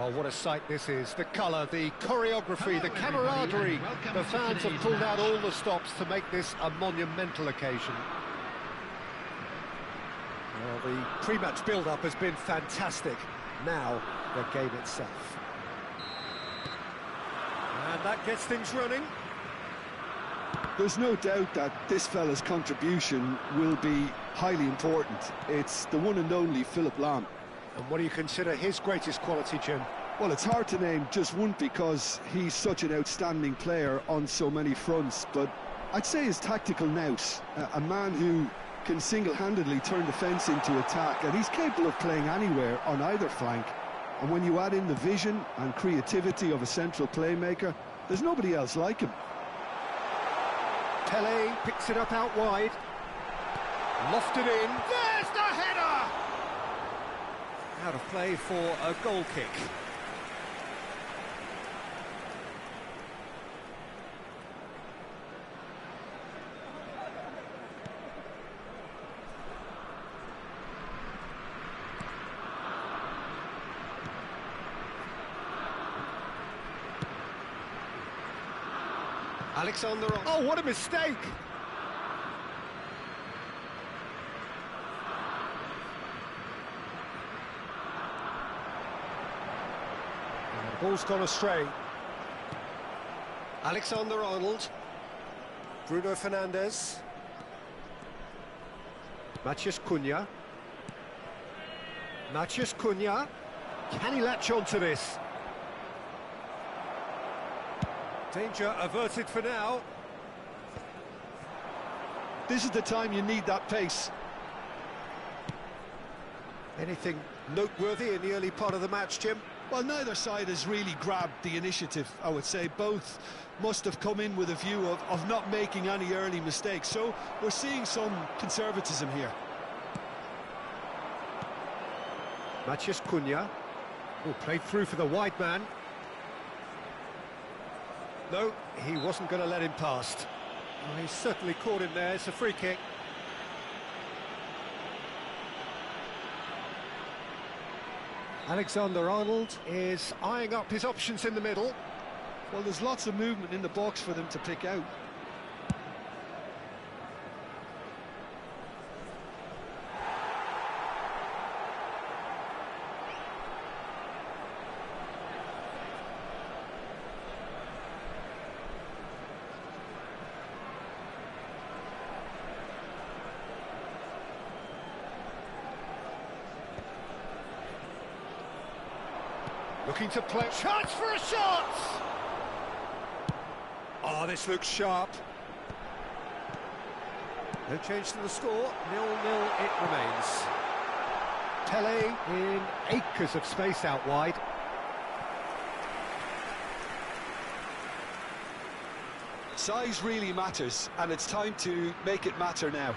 Well, what a sight this is. The colour, the choreography, the camaraderie. The fans have pulled out all the stops to make this a monumental occasion. Well, the pre-match build-up has been fantastic. Now, the game itself. And that gets things running. There's no doubt that this fella's contribution will be highly important. It's the one and only Philipp Lahm. And what do you consider his greatest quality, Jim? Well, it's hard to name just one because he's such an outstanding player on so many fronts, but I'd say his tactical nous, a man who can single-handedly turn defence into attack, and he's capable of playing anywhere on either flank. And when you add in the vision and creativity of a central playmaker, there's nobody else like him. Pele picks it up out wide. Lofted in. There's the header! Out of play for a goal kick. Alexander. Oh, what a mistake! And the ball's gone astray. Alexander-Arnold. Bruno Fernandes. Matheus Cunha. Matheus Cunha. Can he latch on to this? Danger averted for now. This is the time you need that pace. Anything noteworthy in the early part of the match, Jim? Well, neither side has really grabbed the initiative, I would say. Both must have come in with a view of not making any early mistakes. So we're seeing some conservatism here. Matheus Cunha. Oh, played through for the wide man. No, he wasn't going to let him past. Well, he's certainly caught him there. It's a free kick. Alexander-Arnold is eyeing up his options in the middle. Well, there's lots of movement in the box for them to pick out. Looking to play. Chance for a shot! Oh, this looks sharp. No change to the score. 0-0 it remains. Pele in acres of space out wide. Size really matters, and it's time to make it matter now.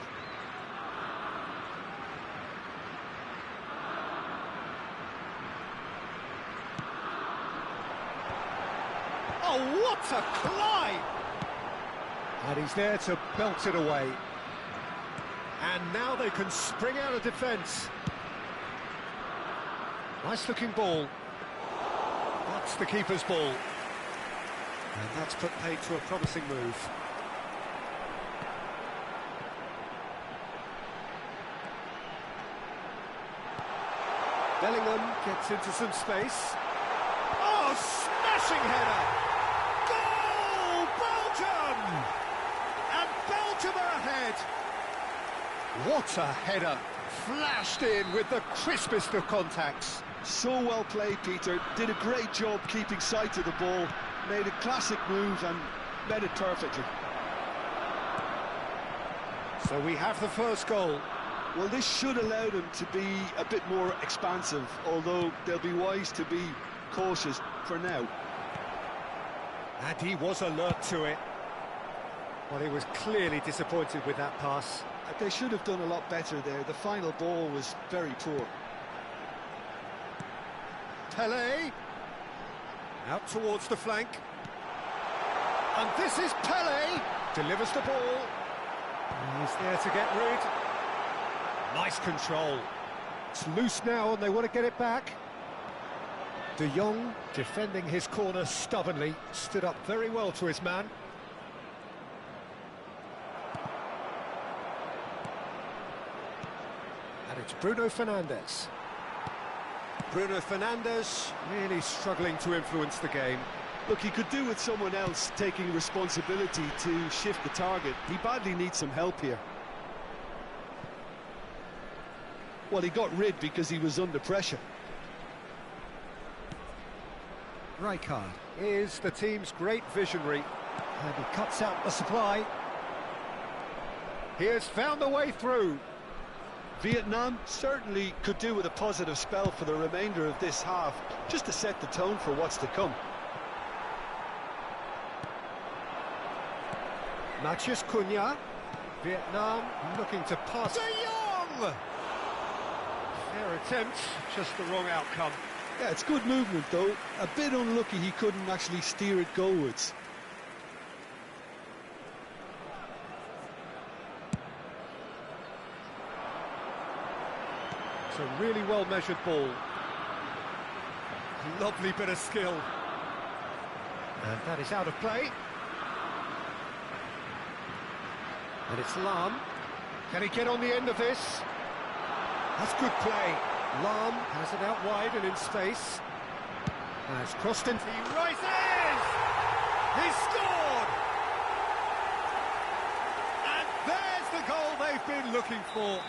Oh, what a climb! And he's there to belt it away. And now they can spring out of defence. Nice-looking ball. That's the keeper's ball. And that's put paid to a promising move. Bellingham gets into some space. Oh, smashing header! Goal! Belgium! And Belgium are ahead! What a header! Flashed in with the crispest of contacts. So well played, Peter. Did a great job keeping sight of the ball. Made a classic move and met it perfectly. So we have the first goal. Well, this should allow them to be a bit more expansive, although they'll be wise to be cautious for now. And he was alert to it. Well, he was clearly disappointed with that pass. They should have done a lot better there. The final ball was very poor. Pele. Out towards the flank. And this is Pele. Delivers the ball. He's there to get rid. Nice control. It's loose now and they want to get it back. De Jong, defending his corner stubbornly, stood up very well to his man. And it's Bruno Fernandes. Bruno Fernandes really struggling to influence the game. Look, he could do with someone else taking responsibility to shift the target. He badly needs some help here. Well, he got rid because he was under pressure. Rijkaard is the team's great visionary, and he cuts out the supply. He has found a way through. Vietnam certainly could do with a positive spell for the remainder of this half, just to set the tone for what's to come. Matheus Cunha. Vietnam looking to pass. De Jong! Fair attempt, just the wrong outcome. Yeah, it's good movement though. A bit unlucky he couldn't actually steer it goalwards. It's a really well-measured ball. Lovely bit of skill. And that is out of play. And it's Lam. Can he get on the end of this? That's good play. Lam has it out wide and in space. Has crossed in. He rises! He scored! And there's the goal they've been looking for.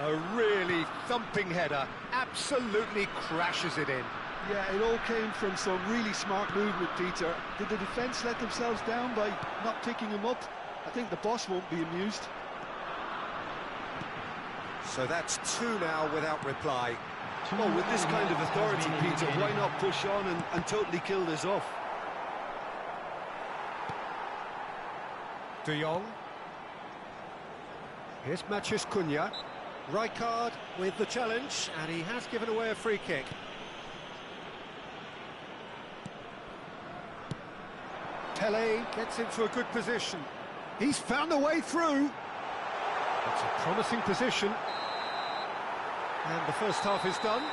A really thumping header, absolutely crashes it in. Yeah, it all came from some really smart movement, Peter. Did the defence let themselves down by not picking him up? I think the boss won't be amused. So that's two now without reply. Well, with this kind of authority, Peter, why not push on and totally kill this off? De Jong. Here's Matheus Cunha. Rijkaard with the challenge, and he has given away a free kick. Pele gets into a good position. He's found a way through. It's a promising position. And the first half is done.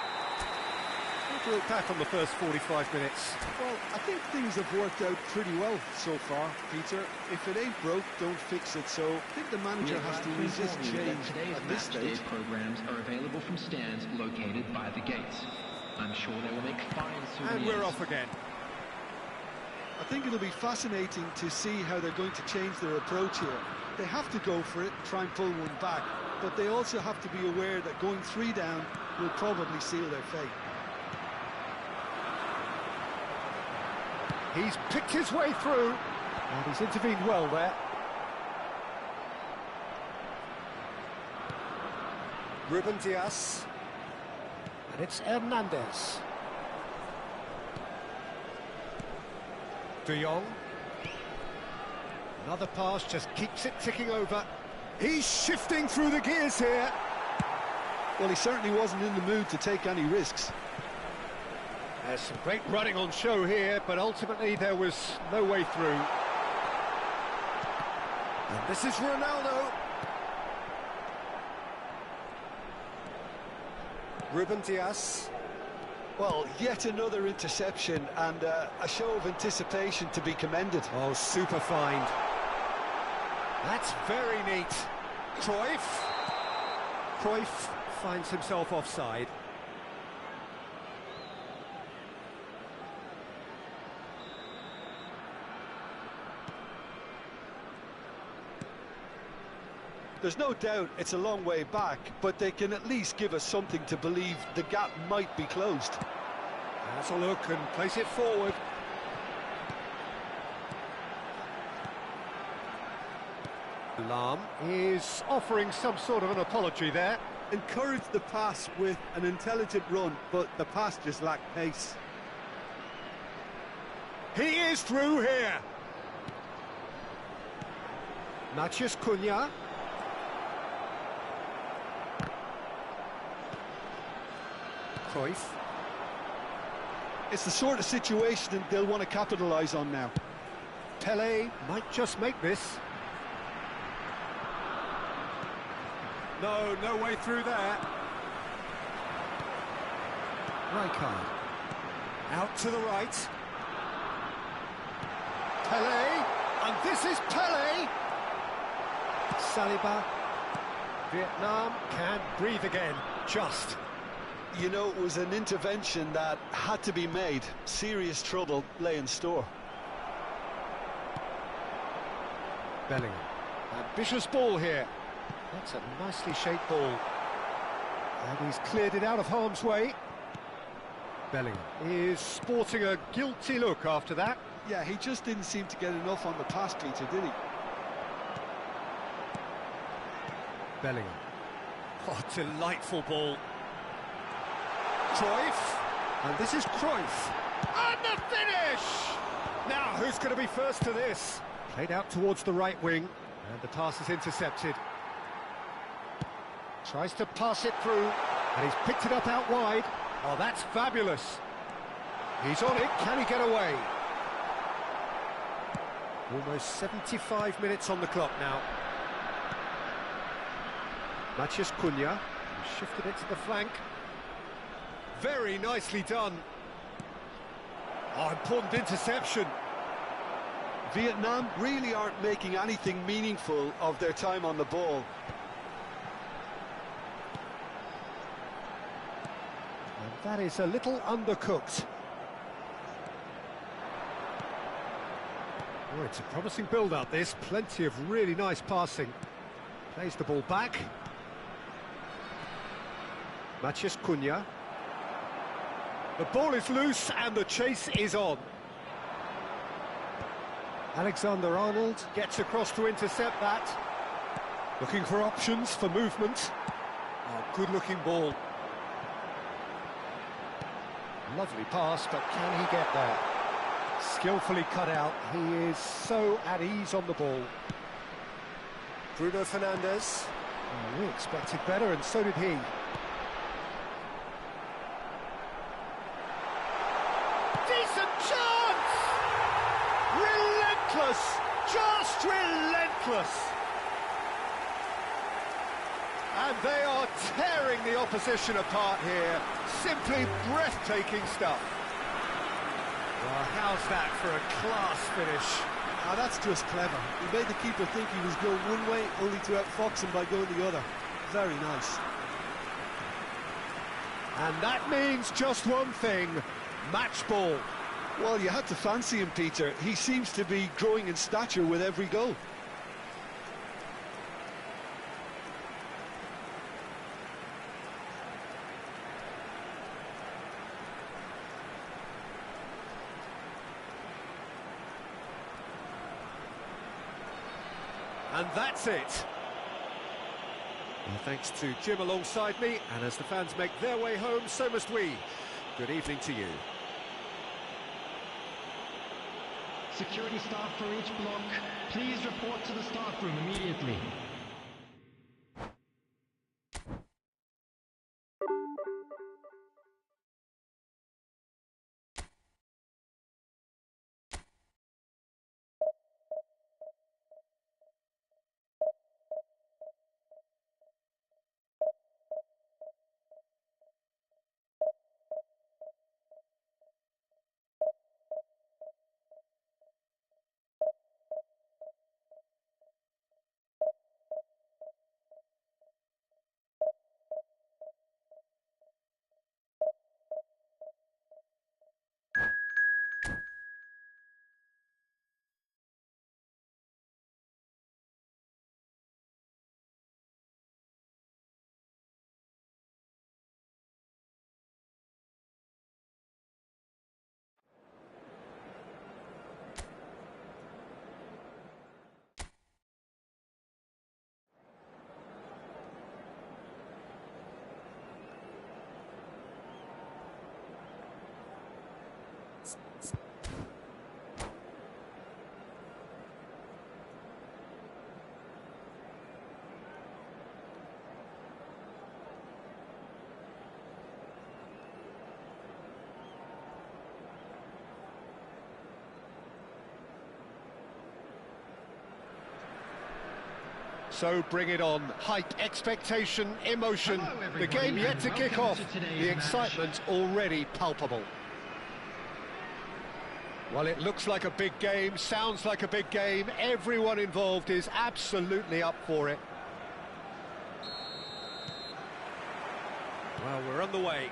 We'll look back on the first 45 minutes. Well, I think things have worked out pretty well so far, Peter. If it ain't broke, don't fix it. So I think the manager has to resist change at this stage. Programs are available from stands located by the gates. I'm sure they will make fine souvenirs. And we're off again. I think it'll be fascinating to see how they're going to change their approach here. They have to go for it, try and pull one back, but they also have to be aware that going 3 down will probably seal their fate. He's picked his way through, and he's intervened well there. Ruben Dias, and it's Hernandez. De Jong. Another pass, just keeps it ticking over. He's shifting through the gears here. Well, he certainly wasn't in the mood to take any risks. There's some great running on show here, but ultimately there was no way through. And this is Ronaldo. Ruben Dias. Well, yet another interception and a show of anticipation to be commended. Oh, super find. That's very neat. Cruyff. Cruyff finds himself offside. There's no doubt it's a long way back, but they can at least give us something to believe the gap might be closed. Has a look and place it forward. Lam is offering some sort of an apology there. Encouraged the pass with an intelligent run, but the pass just lacked pace. He is through here. Matheus Cunha. Cruyff. It's the sort of situation they'll want to capitalise on now. Pele might just make this. No way through there. Rijkaard. Out to the right. Pelé, and this is Pelé. Saliba. Vietnam can breathe again, just. You know, it was an intervention that had to be made. Serious trouble lay in store. Bellingham. Ambitious ball here. That's a nicely shaped ball. And he's cleared it out of harm's way. Bellingham is sporting a guilty look after that. Yeah, he just didn't seem to get enough on the pass, Peter, did he? Bellingham. Oh, delightful ball. Cruyff. And this is Cruyff. And the finish! Now, who's going to be first to this? Played out towards the right wing. And the pass is intercepted. Tries to pass it through. And he's picked it up out wide. Oh, that's fabulous. He's on it. Can he get away? Almost 75 minutes on the clock now. Matheus Cunha. He shifted it to the flank. Very nicely done. Oh, important interception. Vietnam really aren't making anything meaningful of their time on the ball. And that is a little undercooked. Oh, it's a promising build-up, this. Plenty of really nice passing. Plays the ball back. Matheus Cunha. The ball is loose and the chase is on. Alexander-Arnold gets across to intercept that. Looking for options for movement. Oh, good-looking ball. Lovely pass, but can he get there? Skillfully cut out. He is so at ease on the ball. Bruno Fernandes. Oh, we expected better, and so did he. Decent chance! Relentless! Just relentless! And they are tearing the opposition apart here. Simply breathtaking stuff. Well, how's that for a class finish? Now that's just clever. He made the keeper think he was going one way, only to outfox him by going the other. Very nice. And that means just one thing, match ball. Well, you had to fancy him, Peter. He seems to be growing in stature with every goal. And that's it. Well, thanks to Jim alongside me, and as the fans make their way home, so must we. Good evening to you. Security staff for each block, please report to the staff room immediately. So bring it on. Hype, expectation, emotion. Hello, The game everybody, yet to and kick welcome off. to today's The match. excitement already palpable. Well, it looks like a big game, sounds like a big game. Everyone involved is absolutely up for it. Well, we're on the way.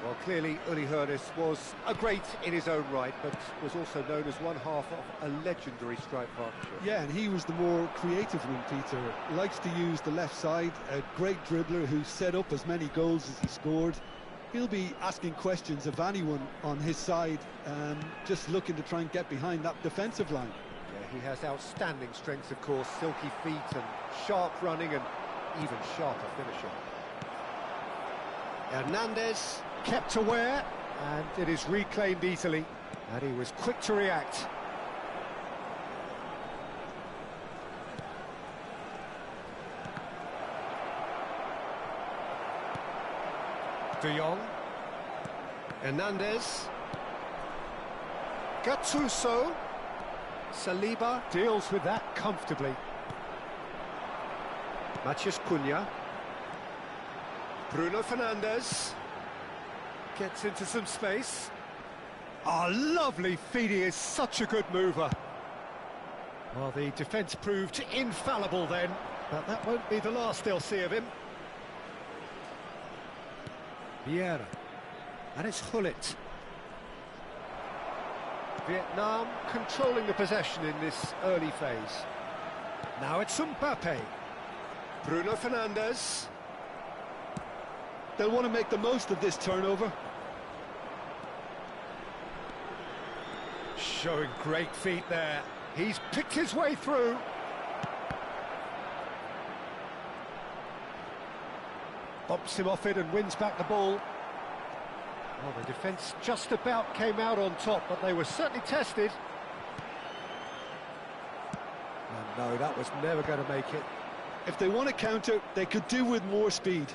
Well, clearly, Uli Hoeneß was a great in his own right, but was also known as one half of a legendary strike partnership. Yeah, and he was the more creative one, Peter. Likes to use the left side, a great dribbler who set up as many goals as he scored. He'll be asking questions of anyone on his side, just looking to try and get behind that defensive line. Yeah, he has outstanding strength, of course, silky feet and sharp running and even sharper finishing. Hernandez kept aware, and it is reclaimed easily, and he was quick to react. De Jong, Hernandez, Gattuso, Saliba deals with that comfortably. Matheus Cunha, Bruno Fernandes gets into some space. Oh, lovely feed, he is such a good mover. Well, the defence proved infallible then, but that won't be the last they'll see of him. Vieira, and it's Gullit. Vietnam controlling the possession in this early phase. Now it's Mbappe. Bruno Fernandes. They'll want to make the most of this turnover. Showing great feet there. He's picked his way through. Bumps him off it and wins back the ball. Well, the defence just about came out on top, but they were certainly tested. And no, that was never going to make it. If they want to counter, they could do with more speed.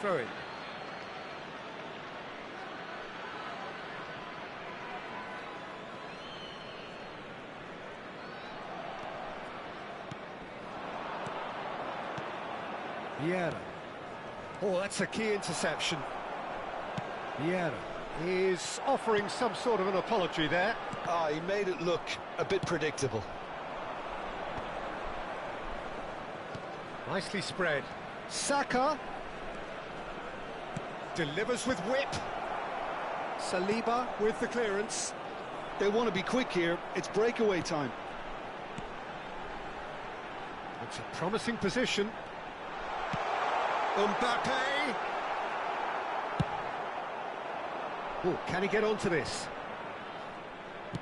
Throw it. Vieira. Oh, that's a key interception. Vieira is offering some sort of an apology there. Ah, he made it look a bit predictable. Nicely spread. Saka delivers with whip. Saliba with the clearance. They want to be quick here. It's breakaway time. It's a promising position. Mbappe. Oh, can he get onto this?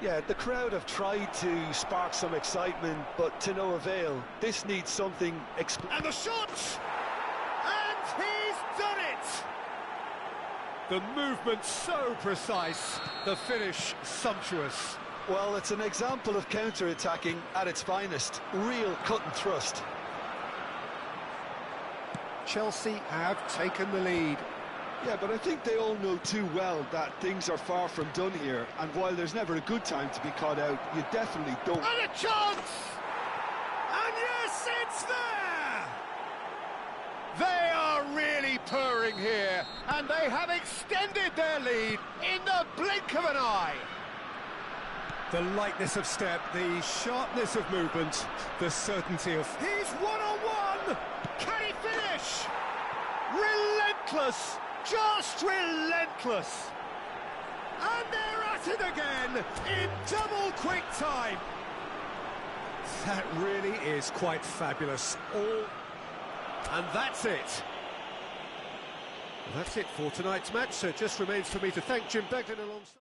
Yeah, the crowd have tried to spark some excitement, but to no avail. This needs something And the shot! And he's done it! The movement so precise, the finish sumptuous. Well, it's an example of counter-attacking at its finest. Real cut and thrust. Chelsea have taken the lead. Yeah, but I think they all know too well that things are far from done here, and while there's never a good time to be caught out, you definitely don't. And a chance! And yes, it's there! They are really purring here, and they have extended their lead in the blink of an eye. The lightness of step, the sharpness of movement, the certainty of... He's one-on-one! Can he finish? Relentless! Just relentless! And they're at it again in double quick time. That really is quite fabulous. And that's it. That's it for tonight's match, so it just remains for me to thank Jim Begden alongside...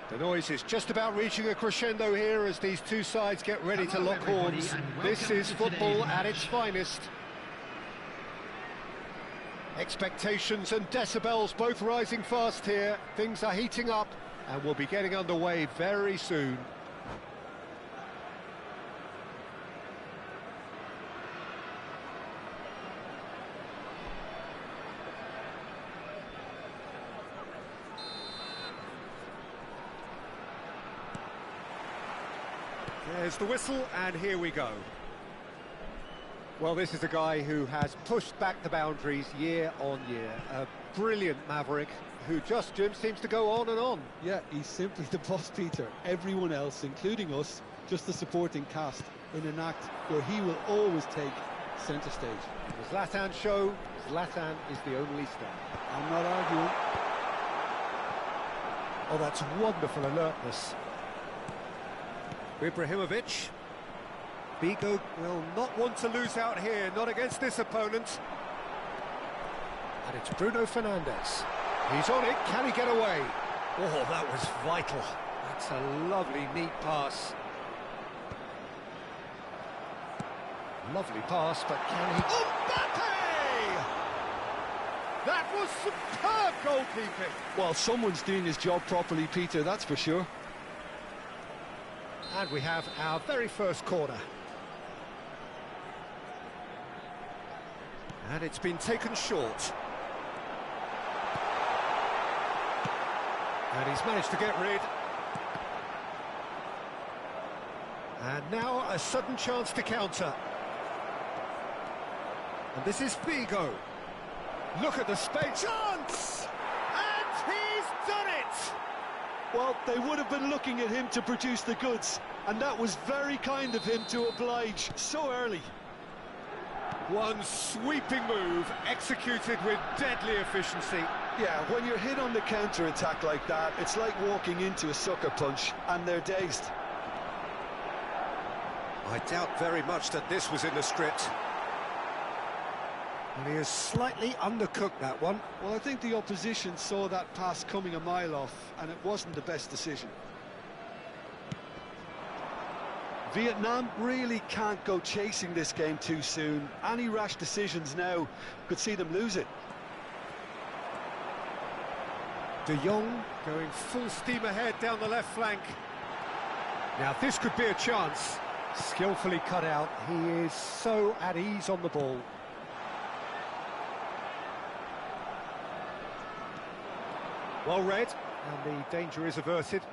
The noise is just about reaching a crescendo here as these two sides get ready to lock horns. This is football at its finest. Expectations and decibels both rising fast here. Things are heating up and we'll be getting underway very soon. There's the whistle, and here we go. Well, this is a guy who has pushed back the boundaries year on year. A brilliant maverick who just, Jim, seems to go on and on. Yeah, he's simply the boss, Peter. Everyone else, including us, just the supporting cast in an act where he will always take centre stage. The Zlatan show, Zlatan is the only star. I'm not arguing. Oh, that's wonderful alertness. Ibrahimovic. Figo will not want to lose out here, not against this opponent. And it's Bruno Fernandes. He's on it, can he get away? Oh, that was vital. That's a lovely, neat pass. Lovely pass, but can he... Mbappe! That was superb goalkeeping. Well, someone's doing his job properly, Peter, that's for sure. And we have our very first corner. And it's been taken short. And he's managed to get rid. And now a sudden chance to counter. And this is Figo. Look at the space. Chance! And he's done it! Well, they would have been looking at him to produce the goods, and that was very kind of him to oblige so early. One sweeping move, executed with deadly efficiency. Yeah, when you're hit on the counter-attack like that, it's like walking into a sucker punch, and they're dazed. I doubt very much that this was in the script. And he has slightly undercooked that one. Well, I think the opposition saw that pass coming a mile off, and it wasn't the best decision. Vietnam really can't go chasing this game too soon. Any rash decisions now could see them lose it. De Jong going full steam ahead down the left flank. Now this could be a chance. Skillfully cut out. He is so at ease on the ball. Well read, and the danger is averted.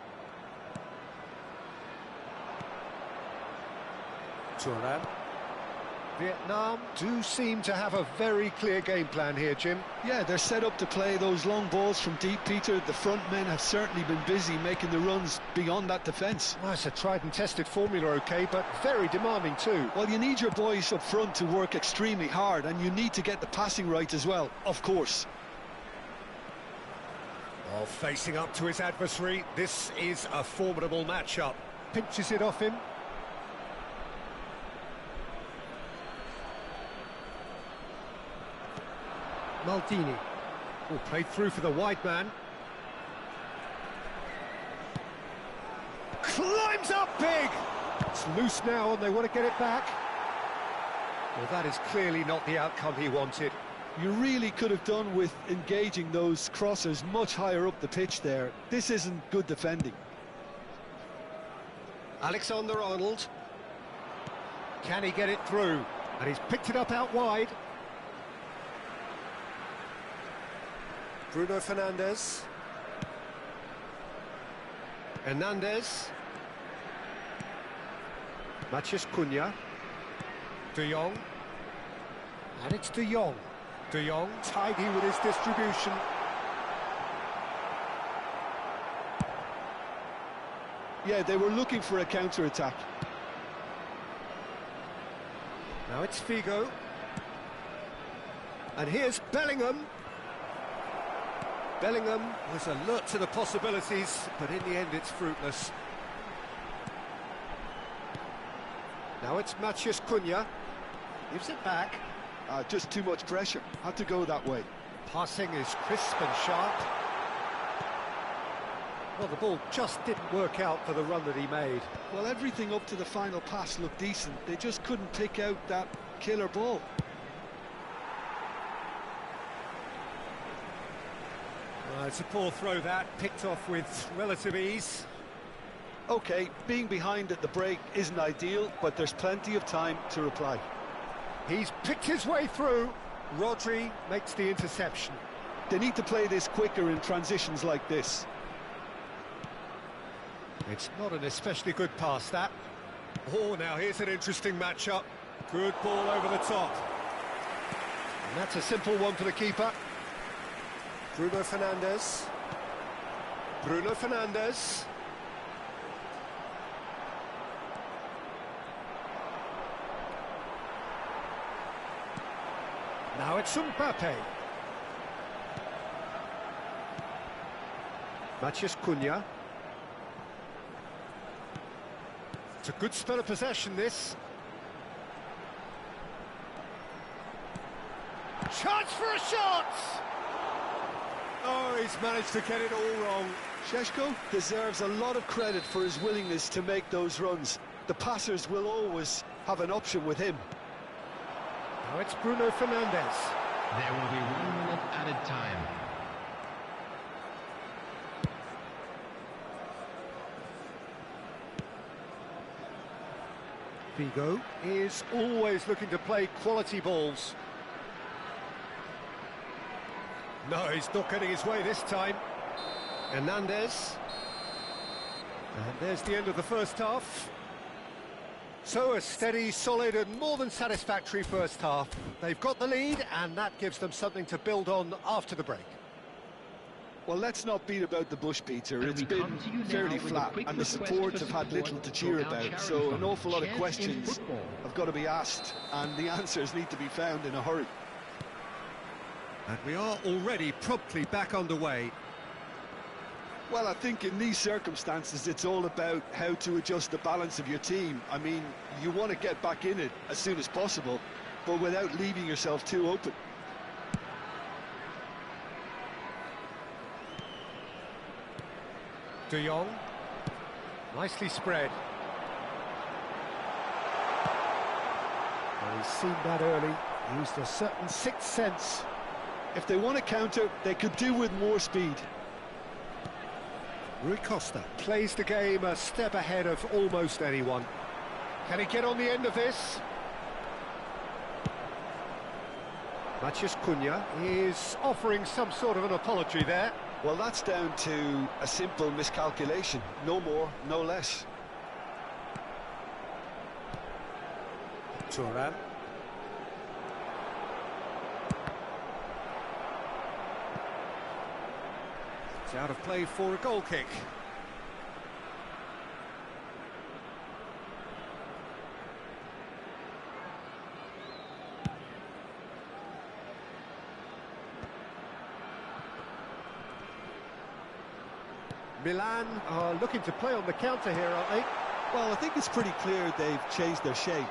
Turan. Vietnam do seem to have a very clear game plan here, Jim. Yeah, they're set up to play those long balls from deep, Peter. The front men have certainly been busy making the runs beyond that defence. Well, it's a tried and tested formula, OK, but very demanding too. Well, you need your boys up front to work extremely hard, and you need to get the passing right as well, of course. Well, facing up to his adversary, this is a formidable matchup. Pinches it off him. Maldini. Oh, played through for the wide man. Climbs up big! It's loose now and they want to get it back. Well, that is clearly not the outcome he wanted. You really could have done with engaging those crossers much higher up the pitch there. This isn't good defending. Alexander-Arnold. Can he get it through? And he's picked it up out wide. Bruno Fernandes. Hernandez. Matheus Cunha. De Jong. And it's De Jong. De Jong tidy with his distribution. Yeah, they were looking for a counter-attack. Now it's Figo. And here's Bellingham. Bellingham was alert to the possibilities, but in the end it's fruitless. Now it's Matheus Cunha. Gives it back. Just too much pressure. Had to go that way. Passing is crisp and sharp. Well, the ball just didn't work out for the run that he made. Well, everything up to the final pass looked decent. They just couldn't pick out that killer ball. It's a poor throw that, picked off with relative ease. OK, being behind at the break isn't ideal, but there's plenty of time to reply. He's picked his way through. Rodri makes the interception. They need to play this quicker in transitions like this. It's not an especially good pass, that. Oh, now here's an interesting matchup. Good ball over the top. And that's a simple one for the keeper. Bruno Fernandes. Bruno Fernandes. Now it's Mbappe. Matheus Cunha. It's a good spell of possession, this. Chance for a shot! Oh, he's managed to get it all wrong. Šeško deserves a lot of credit for his willingness to make those runs. The passers will always have an option with him. Now it's Bruno Fernandes. There will be 1 minute added time. Figo is always looking to play quality balls. No, he's not getting his way this time. Hernandez. And there's the end of the first half. So a steady, solid and more than satisfactory first half. They've got the lead and that gives them something to build on after the break. Well, let's not beat about the bush, Peter. It's been fairly flat and the supports have had little to cheer about, so an awful lot of questions have got to be asked and the answers need to be found in a hurry. And we are already promptly back underway. Well, I think in these circumstances it's all about how to adjust the balance of your team. I mean, you want to get back in it as soon as possible, but without leaving yourself too open. De Jong, nicely spread. Well, he's seen that early, used a certain sixth sense. If they want to counter, they could do with more speed. Rui Costa plays the game a step ahead of almost anyone. Can he get on the end of this? Matheus Cunha is offering some sort of an apology there. Well, that's down to a simple miscalculation. No more, no less. Thuram. It's out of play for a goal kick. Milan are looking to play on the counter here, aren't they? Well, I think it's pretty clear they've changed their shape,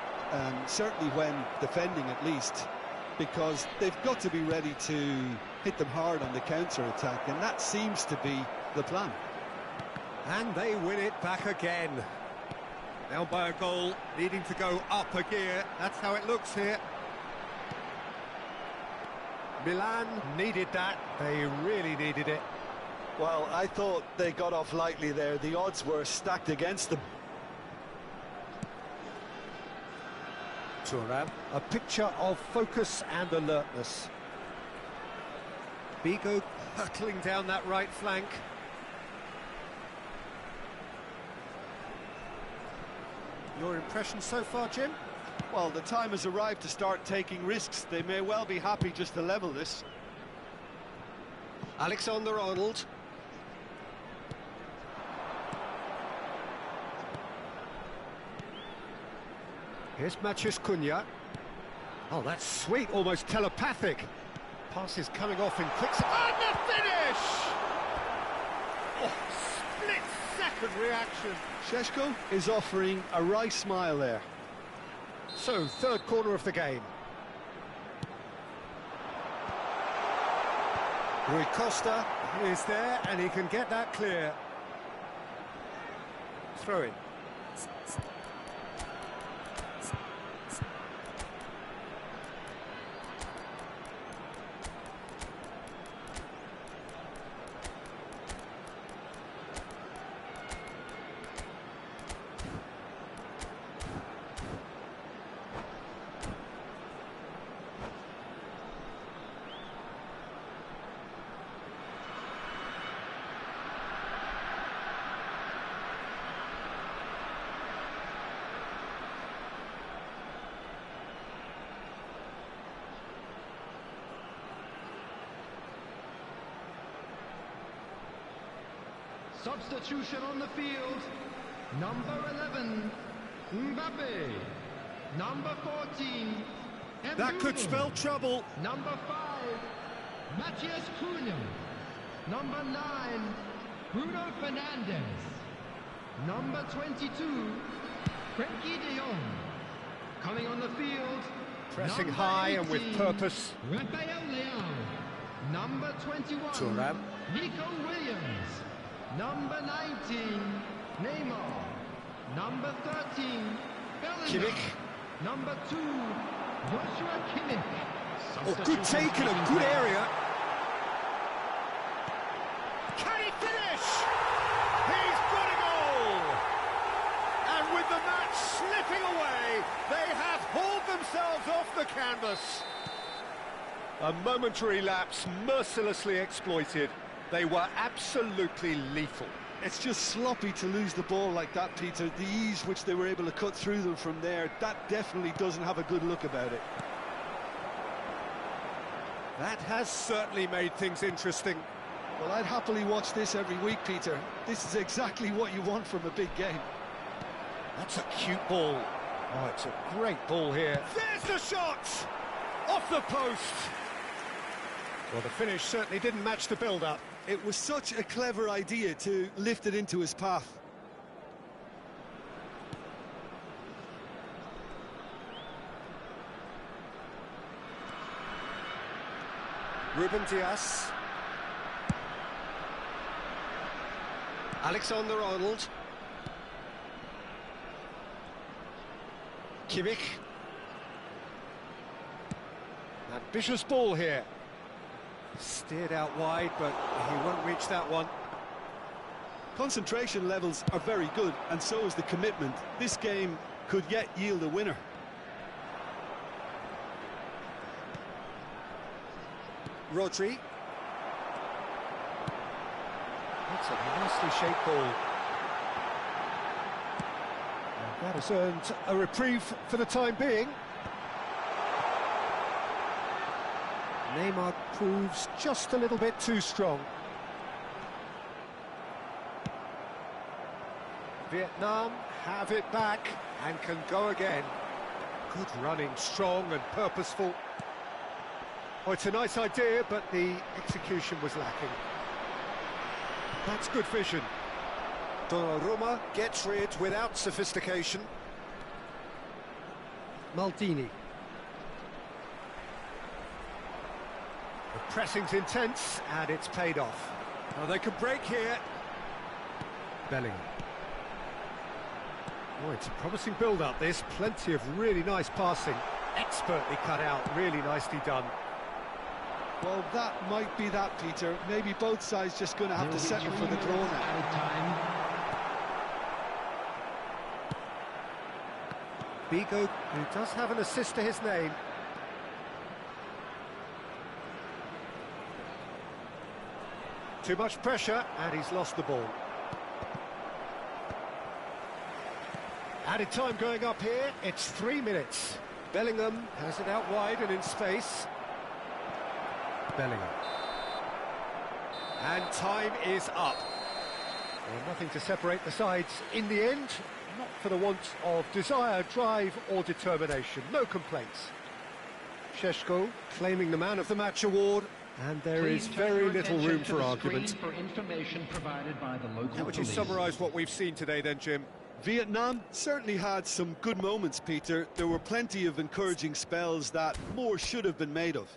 certainly when defending at least, because they've got to be ready to hit them hard on the counter-attack, and that seems to be the plan. And they win it back again. Down by a goal, needing to go up a gear. That's how it looks here. Milan needed that. They really needed it. Well, I thought they got off lightly there. The odds were stacked against them. Thuram, a picture of focus and alertness. Figo hurtling down that right flank. Your impression so far, Jim? Well, the time has arrived to start taking risks. They may well be happy just to level this. Alexander-Arnold. Here's Matheus Cunha. Oh, that's sweet, almost telepathic. Pass is coming off in quick... And the finish! Oh, split-second reaction. Šeško is offering a wry smile there. So, third corner of the game. Rui Costa is there, and he can get that clear. throw-in. Substitution on the field. Number 11, Mbappe. Number 14, That could spell trouble. Number 5, Matthias Cunha. Number 9, Bruno Fernandes. Number 22, Frenkie de Jong. Coming on the field, Pressing number high and with 18, purpose. Rafael Leao. Number 21, Thuram. Nico Williams. Number 19, Neymar. Number 13, Bellingham. Kimmich. Number 2, Joshua Kimmich. Oh, good take in a good area. Can he finish? He's got a goal! And with the match slipping away, they have hauled themselves off the canvas. A momentary lapse mercilessly exploited. They were absolutely lethal. It's just sloppy to lose the ball like that, Peter. The ease which they were able to cut through them from there, that definitely doesn't have a good look about it. That has certainly made things interesting. Well, I'd happily watch this every week, Peter. This is exactly what you want from a big game. That's a cute ball. Oh, it's a great ball here. There's the shot! Off the post! Well, the finish certainly didn't match the build-up. It was such a clever idea to lift it into his path. Ruben Dias. Alexander-Arnold. Kimmich. Ambitious ball here. Steered out wide, but he won't reach that one. Concentration levels are very good, and so is the commitment. This game could yet yield a winner. Rodri. That's a nicely shaped ball. And that has earned a reprieve for the time being. Neymar proves just a little bit too strong. Vietnam have it back and can go again. Good running, strong and purposeful. Oh, it's a nice idea, but the execution was lacking. That's good vision. Donnarumma gets rid without sophistication. Maldini. The pressing's intense, and it's paid off. Oh, they could break here. Bellingham. Oh, it's a promising build-up, this. Plenty of really nice passing. Expertly cut out, really nicely done. Well, that might be that, Peter. Maybe both sides just going to have to settle for the draw now. Bigo, who does have an assist to his name. Too much pressure, and he's lost the ball. Added time going up here, it's 3 minutes. Bellingham has it out wide and in space. Bellingham. And time is up. Well, nothing to separate the sides in the end, not for the want of desire, drive or determination. No complaints. Šeško claiming the Man of the Match award, and there is very little room for argument. How would you summarise what we've seen today then, Jim? Vietnam certainly had some good moments, Peter. There were plenty of encouraging spells that more should have been made of.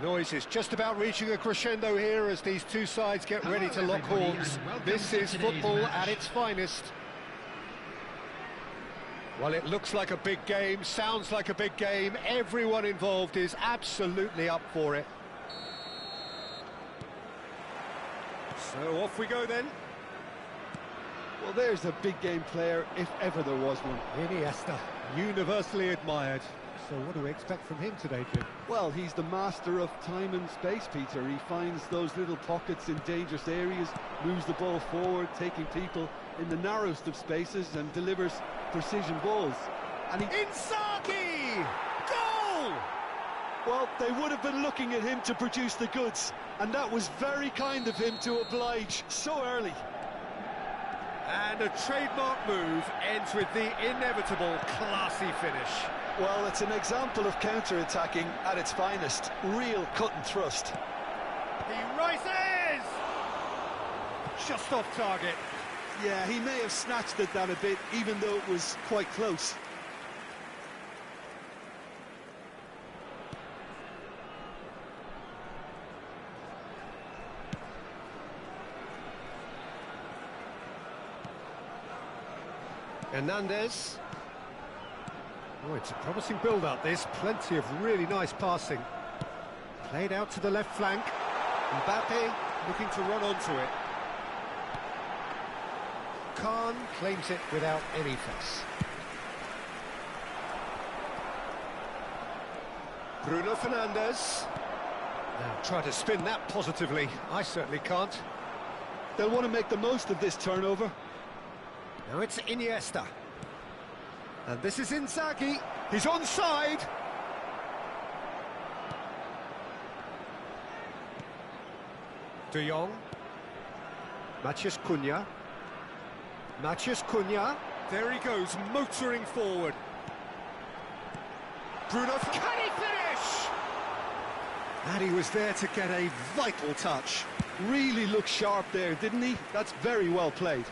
The noise is just about reaching a crescendo here as these two sides get ready to lock horns. This is football at its finest. Well, it looks like a big game, sounds like a big game. Everyone involved is absolutely up for it. So off we go then. Well, there's a big game player, if ever there was one. Iniesta, universally admired. So what do we expect from him today, Jim? Well, he's the master of time and space, Peter. He finds those little pockets in dangerous areas, moves the ball forward, taking people in the narrowest of spaces and delivers precision balls. And Inzaghi! Goal! Well, they would have been looking at him to produce the goods, and that was very kind of him to oblige so early. And a trademark move ends with the inevitable classy finish. Well, it's an example of counter-attacking at its finest. Real cut and thrust. He rises! Just off target. Yeah, he may have snatched at that a bit, even though it was quite close. Hernandez. Oh, it's a promising build-up, this. Plenty of really nice passing. Played out to the left flank. Mbappe looking to run onto it. Khan claims it without any fuss. Bruno Fernandes. Now try to spin that positively. I certainly can't. They'll want to make the most of this turnover. Now it's Iniesta. And this is Inzaghi. He's onside. De Jong. Matheus Cunha. Matheus Cunha. There he goes, motoring forward. Bruno. Can he finish? And he was there to get a vital touch. Really looked sharp there, didn't he? That's very well played.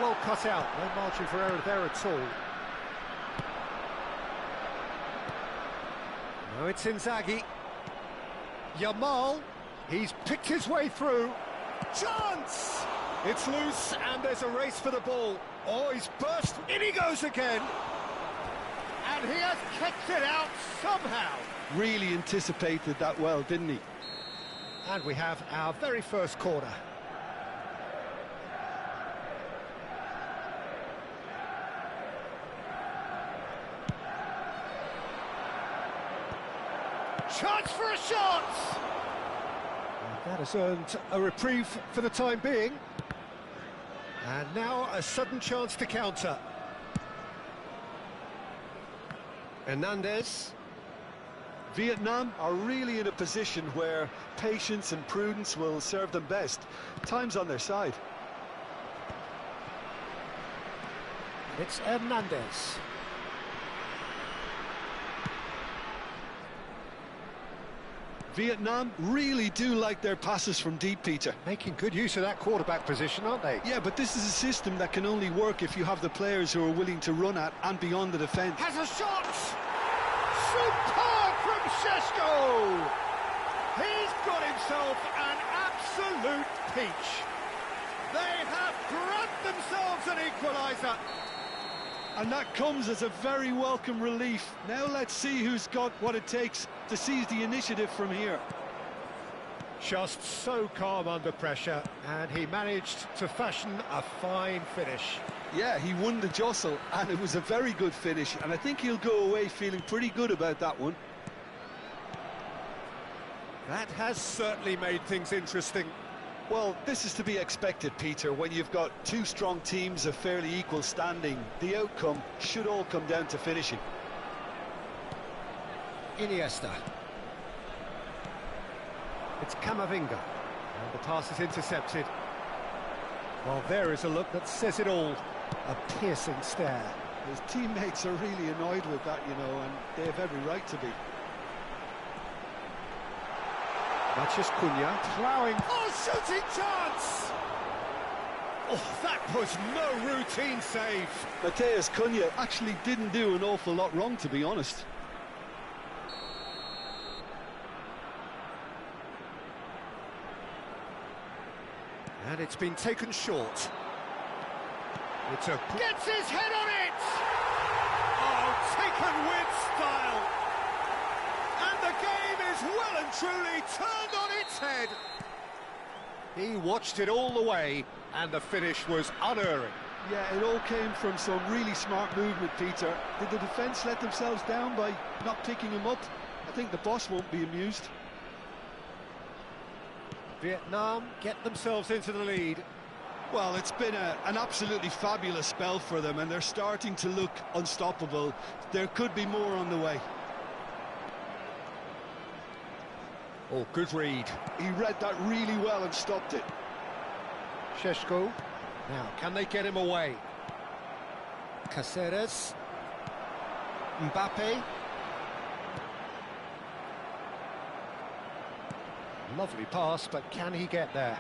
Well cut out, no margin for error there at all. Now it's Inzaghi. Yamal, he's picked his way through. Chance! It's loose and there's a race for the ball. Oh, he's burst, in he goes again. And he has kicked it out somehow. Really anticipated that well, didn't he? And we have our very first corner. Chance for a shot! And that has earned a reprieve for the time being. And now a sudden chance to counter. Hernandez. Vietnam are really in a position where patience and prudence will serve them best. Time's on their side. It's Hernandez. Vietnam really do like their passes from deep, Peter. Making good use of that quarterback position, aren't they? Yeah, but this is a system that can only work if you have the players who are willing to run at and beyond the defence. Has a shot! Superb from Šeško! He's got himself an absolute peach. They have grabbed themselves an equaliser. And that comes as a very welcome relief. Now let's see who's got what it takes to seize the initiative from here. Just so calm under pressure, and he managed to fashion a fine finish. Yeah, he won the jostle, and it was a very good finish, and I think he'll go away feeling pretty good about that one. That has certainly made things interesting. Well, this is to be expected, Peter, when you've got two strong teams of fairly equal standing. The outcome should all come down to finishing. Iniesta. It's Camavinga. And the pass is intercepted. Well, there is a look that says it all. A piercing stare. His teammates are really annoyed with that, you know, and they have every right to be. Matheus Cunha ploughing. Oh, shooting chance! Oh, that was no routine save. Matheus Cunha actually didn't do an awful lot wrong, to be honest. And it's been taken short. Gets his head on it! Oh, taken with style! And the game is well and truly turned on its head. He watched it all the way, and the finish was unerring. Yeah, it all came from some really smart movement, Peter. Did the defence let themselves down by not picking him up? I think the boss won't be amused. Vietnam get themselves into the lead. Well, it's been an absolutely fabulous spell for them, and they're starting to look unstoppable. There could be more on the way. Oh, good read. He read that really well and stopped it. Šeško. Now, can they get him away? Caceres. Mbappe. Lovely pass, but can he get there?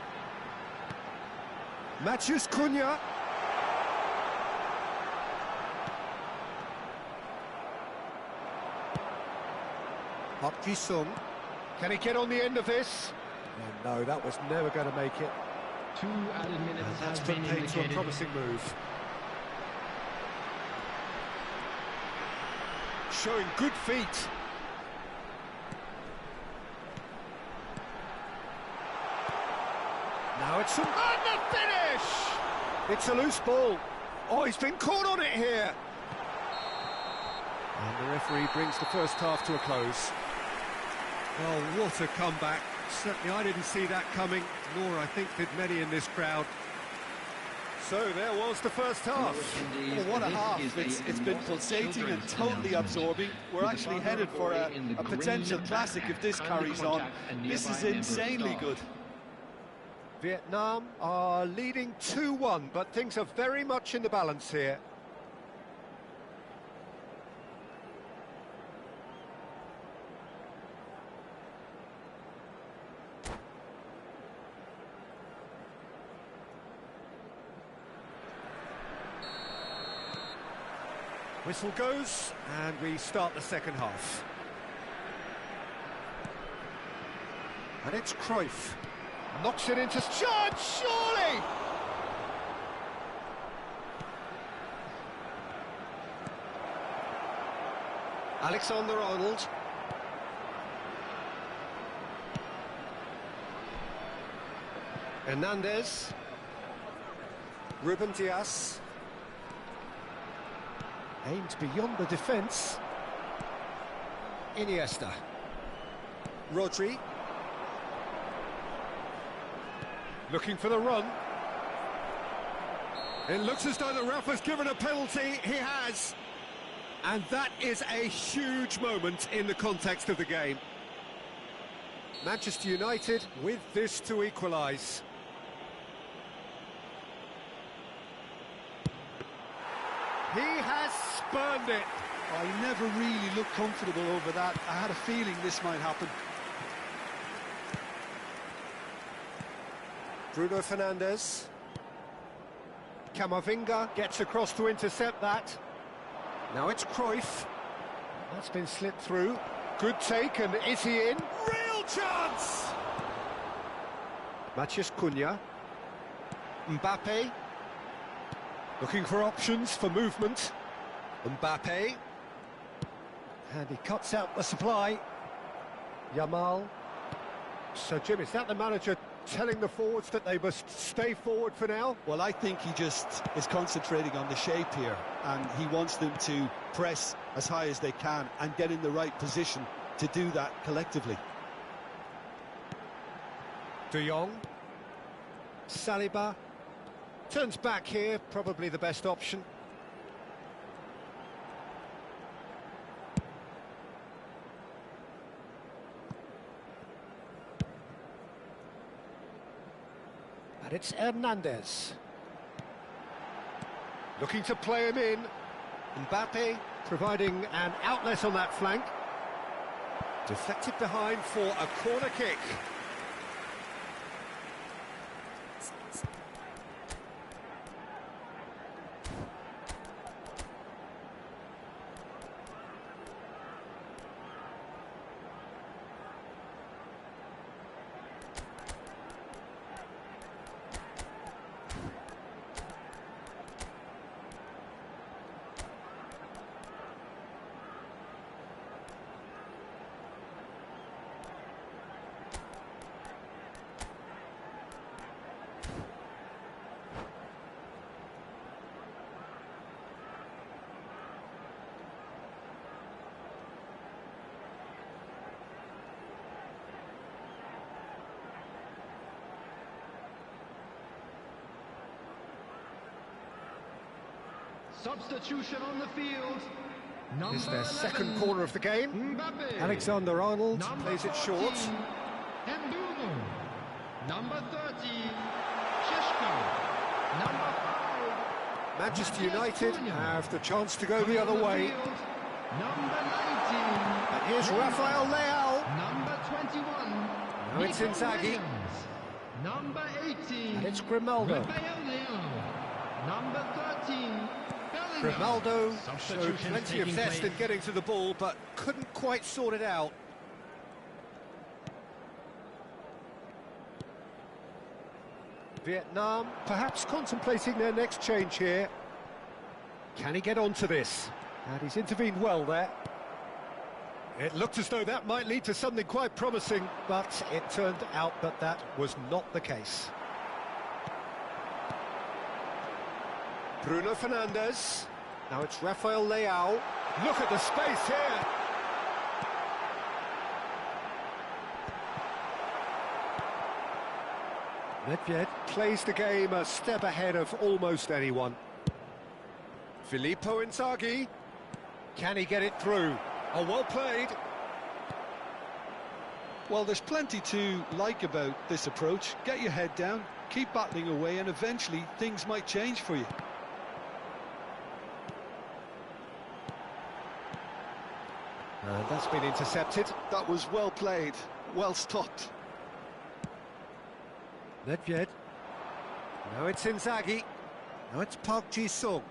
Matheus Cunha. Park Ji-sung. Can he get on the end of this? No, that was never going to make it. 2 added minutes That's have put been paid to a indicated. promising move. Showing good feet. Now it's and the finish! It's a loose ball. Oh, he's been caught on it here. And the referee brings the first half to a close. Oh, what a comeback. Certainly I didn't see that coming, nor I think did many in this crowd. So there was the first half. Oh, what a half. It's been pulsating and totally absorbing. We're actually headed for a potential classic if this carries on. This is insanely good. Vietnam are leading 2-1, but things are very much in the balance here. Whistle goes, and we start the second half. And it's Cruyff. Knocks it into charge, surely! Alexander-Arnold. Hernandez. Ruben Dias. Aimed beyond the defence. Iniesta. Rodri. Looking for the run. It looks as though the ref has given a penalty. He has. And that is a huge moment in the context of the game. Manchester United with this to equalise. He has spurned it. I never really looked comfortable over that. I had a feeling this might happen. Bruno Fernandes. Camavinga gets across to intercept that. Now it's Cruyff. That's been slipped through. Good take, and is he in? Real chance! Matheus Cunha. Mbappe. Looking for options for movement. Mbappe. And he cuts out the supply. Yamal. So, Jim, is that the manager telling the forwards that they must stay forward for now? Well, I think he just is concentrating on the shape here, and he wants them to press as high as they can and get in the right position to do that collectively. De Jong. Saliba. Turns back here, probably the best option. And it's Hernandez. Looking to play him in. Mbappe providing an outlet on that flank. Deflected behind for a corner kick. Substitution on the field. It's their second corner of the game. Alexander-Arnold plays it short. Number 30, Shishko. Number 5. Manchester United have the chance to go the other way. Number 19. And here's Rafael Leao. Number 21. Now it's Nico Inzaghi. Williams. Number 18. And it's Grimaldo. Rafael Leao. Number 13. Bellingham. Grimaldo showed Substitutions plenty of taking zest in place. getting to the ball, but couldn't quite sort it out. Vietnam perhaps contemplating their next change here. Can he get onto this? And he's intervened well there. It looked as though that might lead to something quite promising, but it turned out that that was not the case. Bruno Fernandes. Now it's Rafael Leao. Look at the space here. Nedved plays the game a step ahead of almost anyone. Filippo Inzaghi. Can he get it through? Oh, well played. Well, there's plenty to like about this approach. Get your head down, keep battling away, and eventually things might change for you. And that's been intercepted. That was well played, well stopped. Nedved. Now it's Inzaghi. Now it's Park Ji-sung.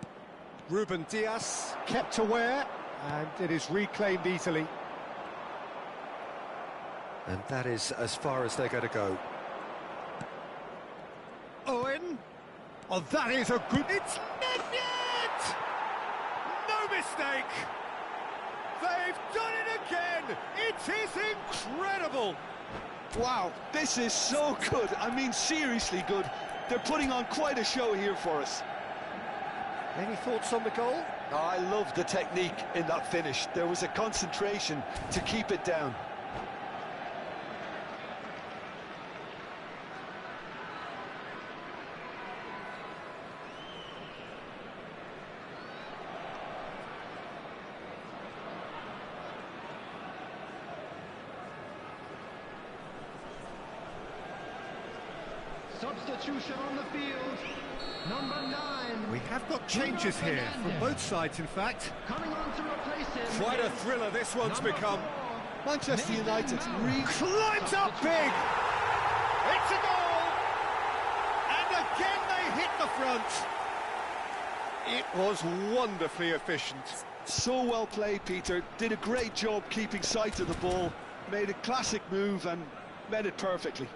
Ruben Dias kept aware, and it is reclaimed easily. And that is as far as they're going to go. Owen. Oh, that is a good... It's Nedved! No mistake! They've done it again! It is incredible! Wow, this is so good. I mean, seriously good. They're putting on quite a show here for us. Any thoughts on the goal? I love the technique in that finish. There was a concentration to keep it down. Substitution on the field. Number 9. We have got changes here from both sides, in fact. Coming on to replace him. Quite a thriller this one's Number become. 4. Manchester United Climbs up big! It's a goal! And again they hit the front. It was wonderfully efficient. so well played, Peter. Did a great job keeping sight of the ball, made a classic move and met it perfectly.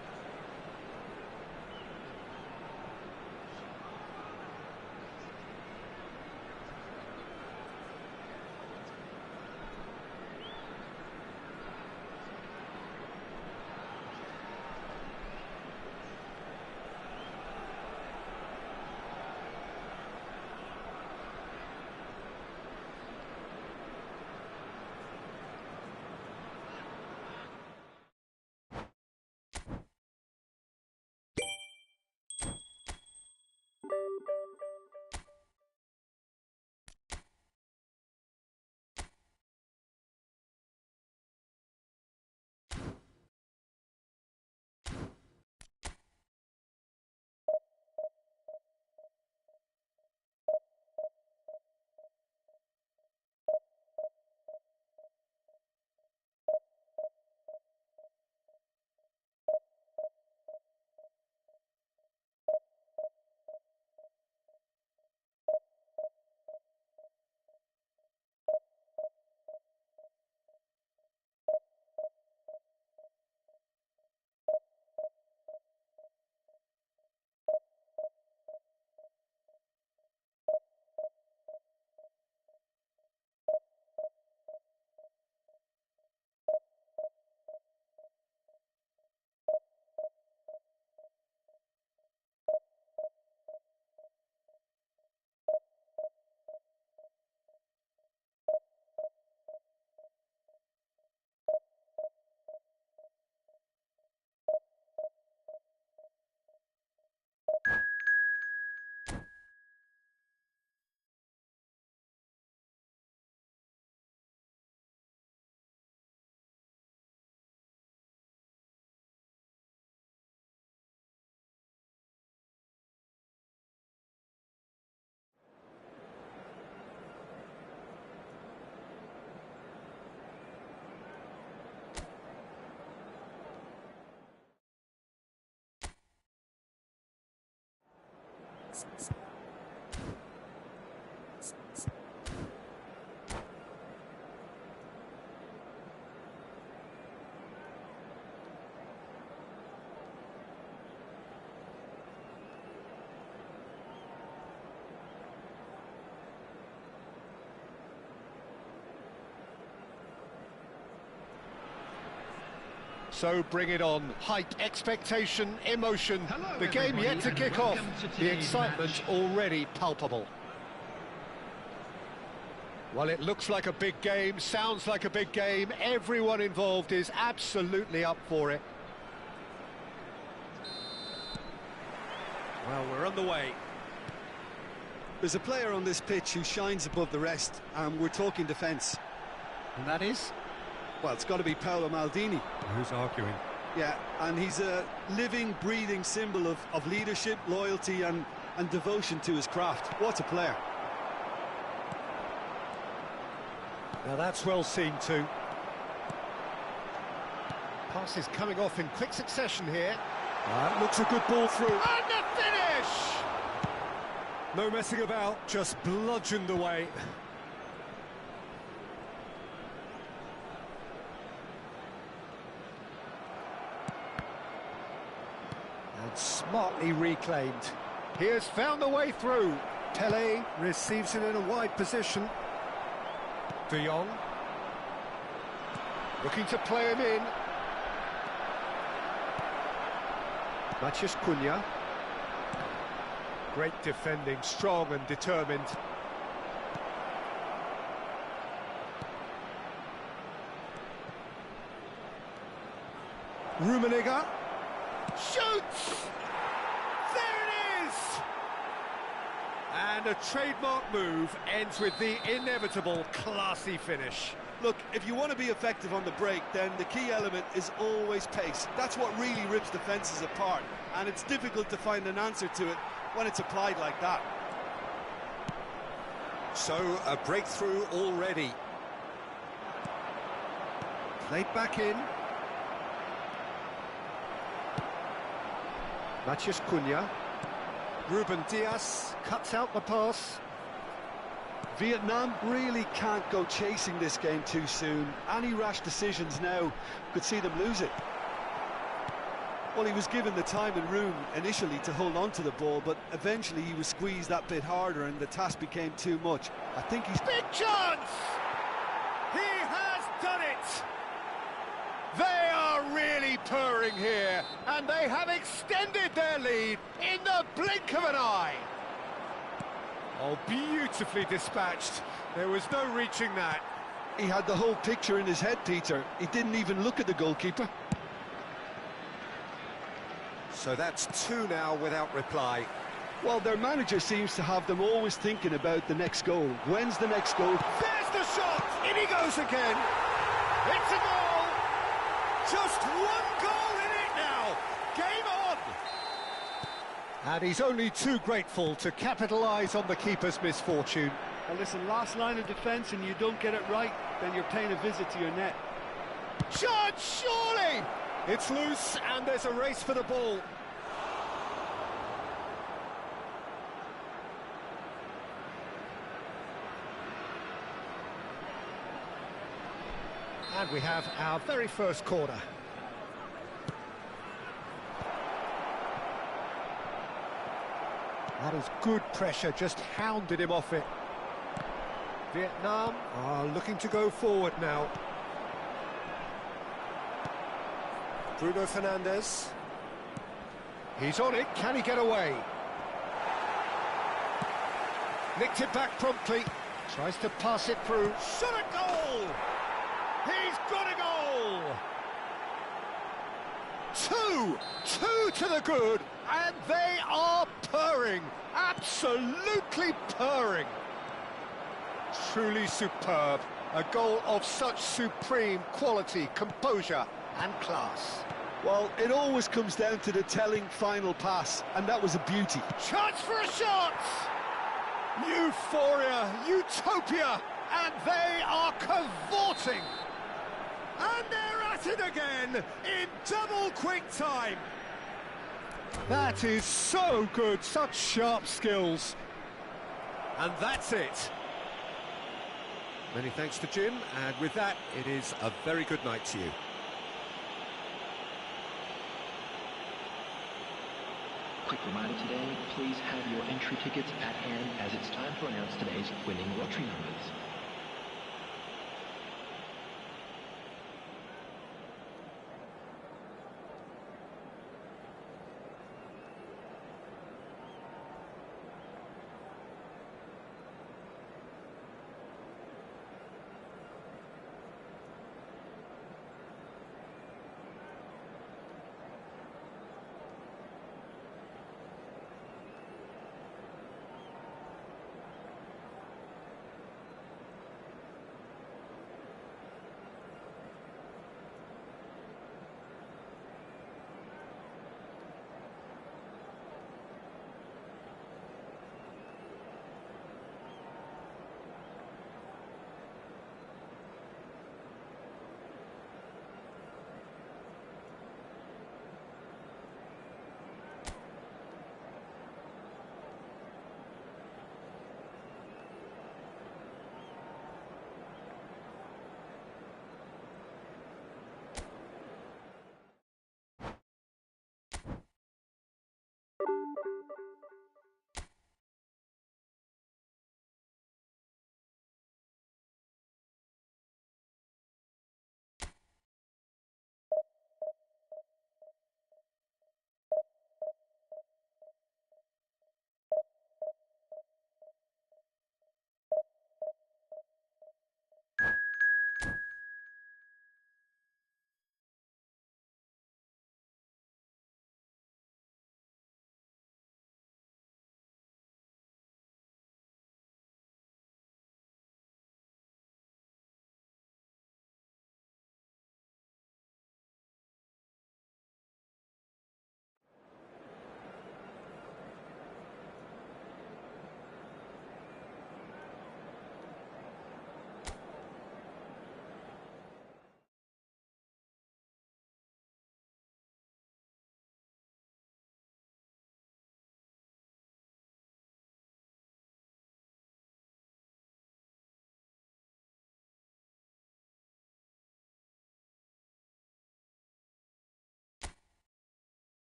So bring it on. Hype, expectation, emotion. Hello, the game everybody, yet to and kick off. welcome to The today's excitement match. already palpable. Well, it looks like a big game, sounds like a big game. Everyone involved is absolutely up for it. Well, we're on the way. There's a player on this pitch who shines above the rest, and we're talking defence. And that is? Well, it's got to be Paolo Maldini. Who's arguing? Yeah, and he's a living, breathing symbol of leadership, loyalty and devotion to his craft. What a player. Now that's well seen too. Pass is coming off in quick succession here. That looks a good ball through. And the finish! No messing about, just bludgeoned away. And smartly reclaimed. He has found the way through. Pele receives it in a wide position. De Jong. Looking to play him in. Matheus Cunha. Great defending, strong and determined. Rummenigge. Shoots! There it is! And a trademark move ends with the inevitable classy finish. Look, if you want to be effective on the break, then the key element is always pace. That's what really rips defences apart, and it's difficult to find an answer to it when it's applied like that. So, a breakthrough already. Played back in. Matheus Cunha. Ruben Dias cuts out the pass. Vietnam really can't go chasing this game too soon. Any rash decisions now could see them lose it. Well, he was given the time and room initially to hold on to the ball, but eventually he was squeezed that bit harder and the task became too much. I think he's... Big chance! He has done it! They are really purring here, and they have extended their lead in the blink of an eye. Oh, beautifully dispatched. There was no reaching that. He had the whole picture in his head, Peter. He didn't even look at the goalkeeper. So that's two now without reply. Well, their manager seems to have them always thinking about the next goal. When's the next goal? There's the shot! In he goes again! It's a goal! Just one goal in it now! Game on! And he's only too grateful to capitalise on the keeper's misfortune. Well, listen, last line of defence and you don't get it right, then you're paying a visit to your net. Shot, surely! It's loose and there's a race for the ball. And we have our very first corner. That is good pressure, just hounded him off it. Vietnam are looking to go forward now. Bruno Fernandes. He's on it, can he get away? Nicked it back promptly. Tries to pass it through. Shot a goal! He's got a goal! Two to the good, and they are purring, absolutely purring. Truly superb, a goal of such supreme quality, composure and class. Well, it always comes down to the telling final pass, and that was a beauty. Chance for a shot! Euphoria, utopia, and they are cavorting. And they're at it again in double quick time. That is so good, such sharp skills. And that's it. Many thanks to Jim, and with that, it is a very good night to you. Quick reminder today, please have your entry tickets at hand as it's time to announce today's winning lottery numbers.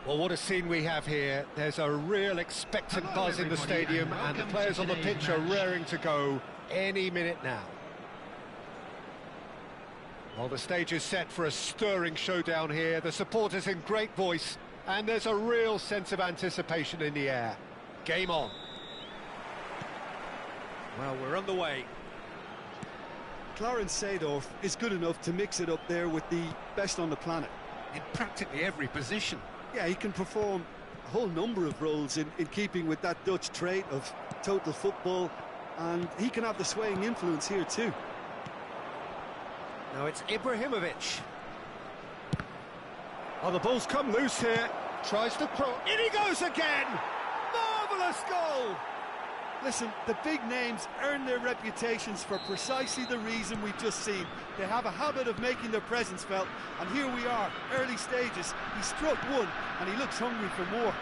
Well, what a scene we have here. There's a real expectant buzz in the stadium, and the players on the pitch are raring to go any minute now. Well, the stage is set for a stirring showdown here. The supporters in great voice, and there's a real sense of anticipation in the air. Game on. Well, we're underway. Clarence Seedorf is good enough to mix it up there with the best on the planet. In practically every position. Yeah, he can perform a whole number of roles in keeping with that Dutch trait of total football, and he can have the swaying influence here too. Now it's Ibrahimovic. Oh, the ball's come loose here. Tries to cross. In he goes again! Marvellous goal! Listen, the big names earn their reputations for precisely the reason we've just seen. They have a habit of making their presence felt, and here we are, early stages. He struck one, and he looks hungry for more.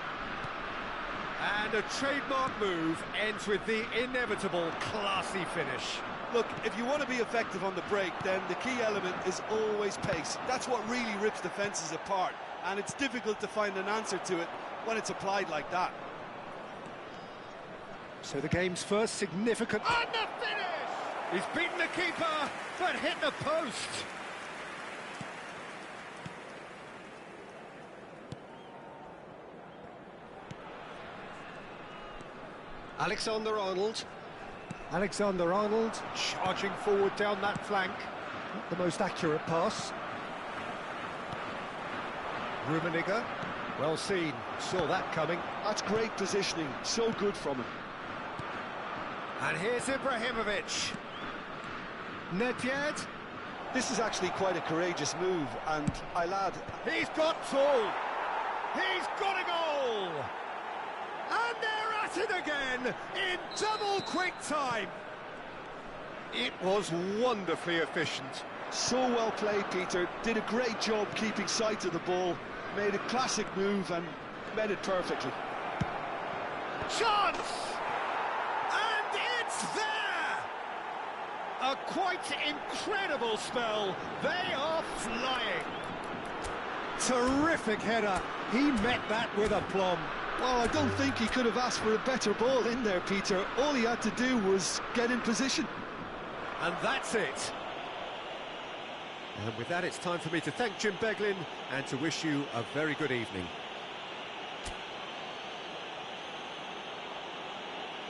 And a trademark move ends with the inevitable classy finish. Look, if you want to be effective on the break, then the key element is always pace. That's what really rips defences apart, and it's difficult to find an answer to it when it's applied like that. So the game's first significant... And the finish! He's beaten the keeper, but hit the post. Alexander-Arnold. Alexander-Arnold charging forward down that flank. Not the most accurate pass. Rummenigge, well seen, saw that coming. That's great positioning, so good from him. And here's Ibrahimovic. Nedved. This is actually quite a courageous move, and I'll add... He's got two! He's got a goal! And they're at it again, in double quick time! It was wonderfully efficient. So well played, Peter. Did a great job keeping sight of the ball. Made a classic move and met it perfectly. Chance! And it's there! A quite incredible spell. They are flying. Terrific header. He met that with aplomb. Well, I don't think he could have asked for a better ball in there, Peter. All he had to do was get in position. And that's it. And with that, it's time for me to thank Jim Beglin and to wish you a very good evening.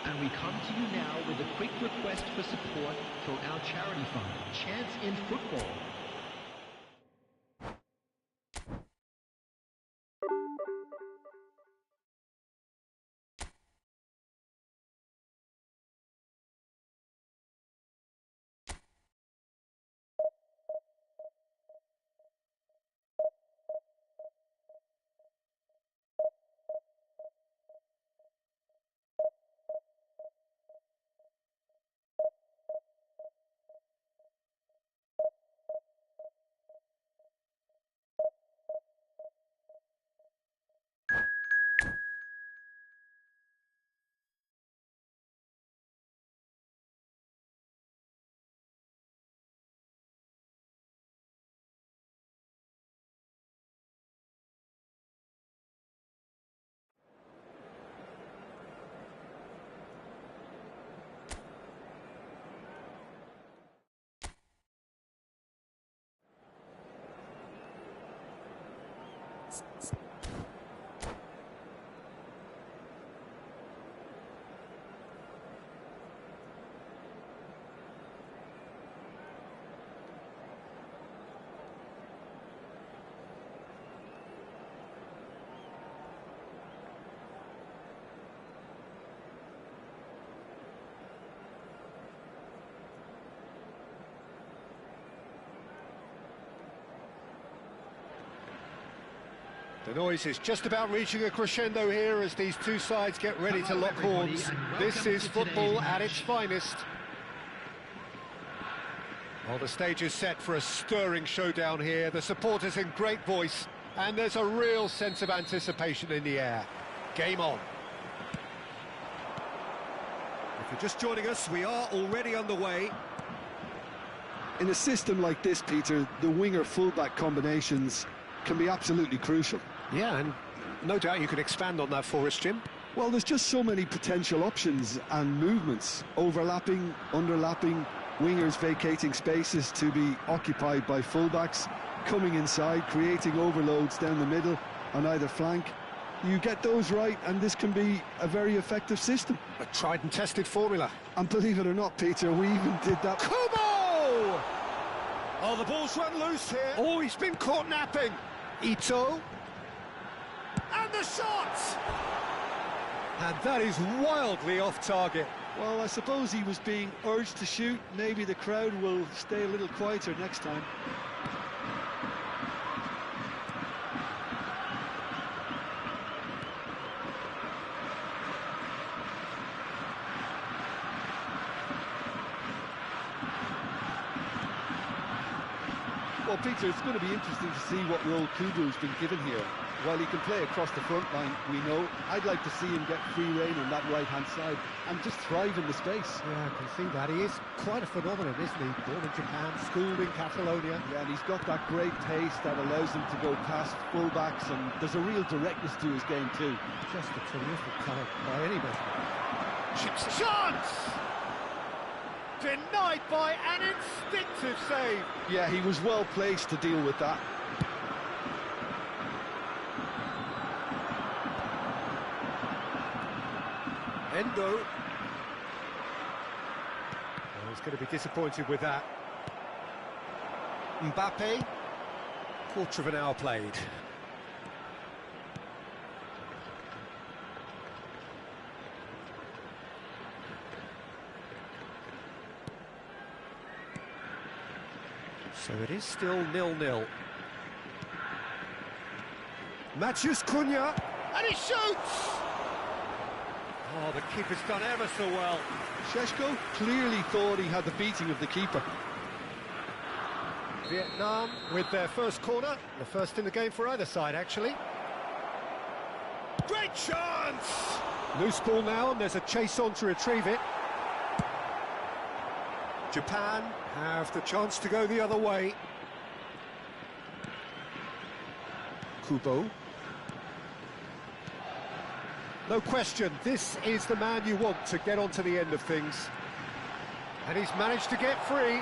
And we come to you now with a quick request for support for our charity fund, Chance in Football. The noise is just about reaching a crescendo here as these two sides get ready to lock horns. This is football at its finest. Well, the stage is set for a stirring showdown here. The supporters in great voice, and there's a real sense of anticipation in the air. Game on. If you're just joining us, we are already underway. In a system like this, Peter, the winger-fullback combinations can be absolutely crucial. Yeah, and no doubt you could expand on that for us, Jim. Well, there's just so many potential options and movements. Overlapping, underlapping, wingers vacating spaces to be occupied by fullbacks, coming inside, creating overloads down the middle on either flank. You get those right, and this can be a very effective system. A tried and tested formula. And believe it or not, Peter, we even did that. Kubo! Oh, the ball's run loose here. Oh, he's been caught napping. Ito. And the shot! And that is wildly off target. Well, I suppose he was being urged to shoot. Maybe the crowd will stay a little quieter next time. Well, Peter, it's going to be interesting to see what role Kudu's been given here. While he can play across the front line, we know, I'd like to see him get free rein on that right-hand side and just thrive in the space. Yeah, I can see that. He is quite a phenomenon, isn't he? Born in Japan, schooled in Catalonia. Yeah, and he's got that great pace that allows him to go past full-backs, and there's a real directness to his game too. Just a terrific talent by any measure. Chips the chance! Denied by an instinctive save. Yeah, he was well placed to deal with that. Endo. Oh, he's going to be disappointed with that. Mbappe. Quarter of an hour played. So it is still 0-0. Matheus Cunha, and he shoots! Oh, the keeper's done ever so well. Šeško clearly thought he had the beating of the keeper. Vietnam with their first corner, the first in the game for either side, actually. Great chance! Loose ball now, and there's a chase on to retrieve it. Japan have the chance to go the other way. Kubo. No question, this is the man you want to get onto the end of things. And he's managed to get free.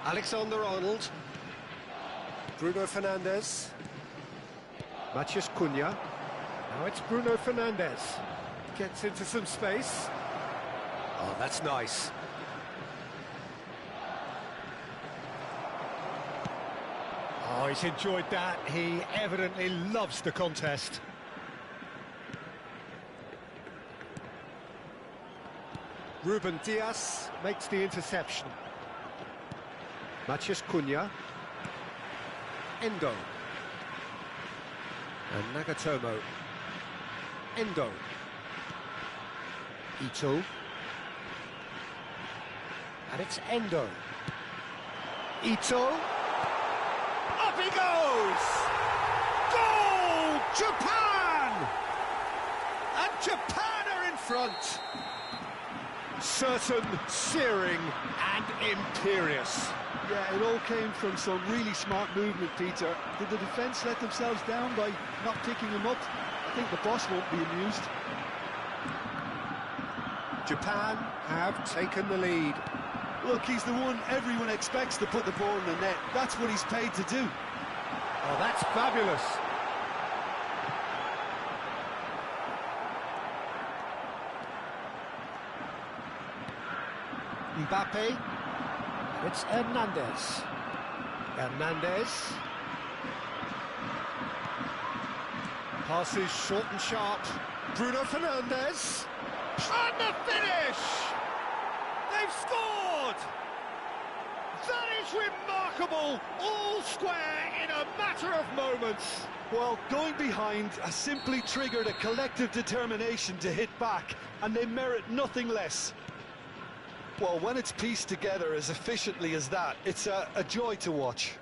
Alexander-Arnold. Bruno Fernandes. Matheus Cunha. Now it's Bruno Fernandes. Gets into some space. Oh, that's nice. Oh, he's enjoyed that. He evidently loves the contest. Ruben Dias makes the interception. Matheus Cunha. Endo. And Nagatomo. Endo. Ito. And it's Endo. Ito. Up he goes! Goal! Japan! And Japan are in front. Certain, searing and imperious. Yeah, it all came from some really smart movement, Peter. Did the defence let themselves down by not picking him up? I think the boss won't be amused. Japan have taken the lead. Look, he's the one everyone expects to put the ball in the net. That's what he's paid to do. Oh, that's fabulous. Mbappe. It's Hernandez. Hernandez. Passes short and sharp. Bruno Fernandes. And the finish! They've scored! That is remarkable! All square in a matter of moments. Well, going behind has simply triggered a collective determination to hit back, and they merit nothing less. Well, when it's pieced together as efficiently as that, it's a joy to watch.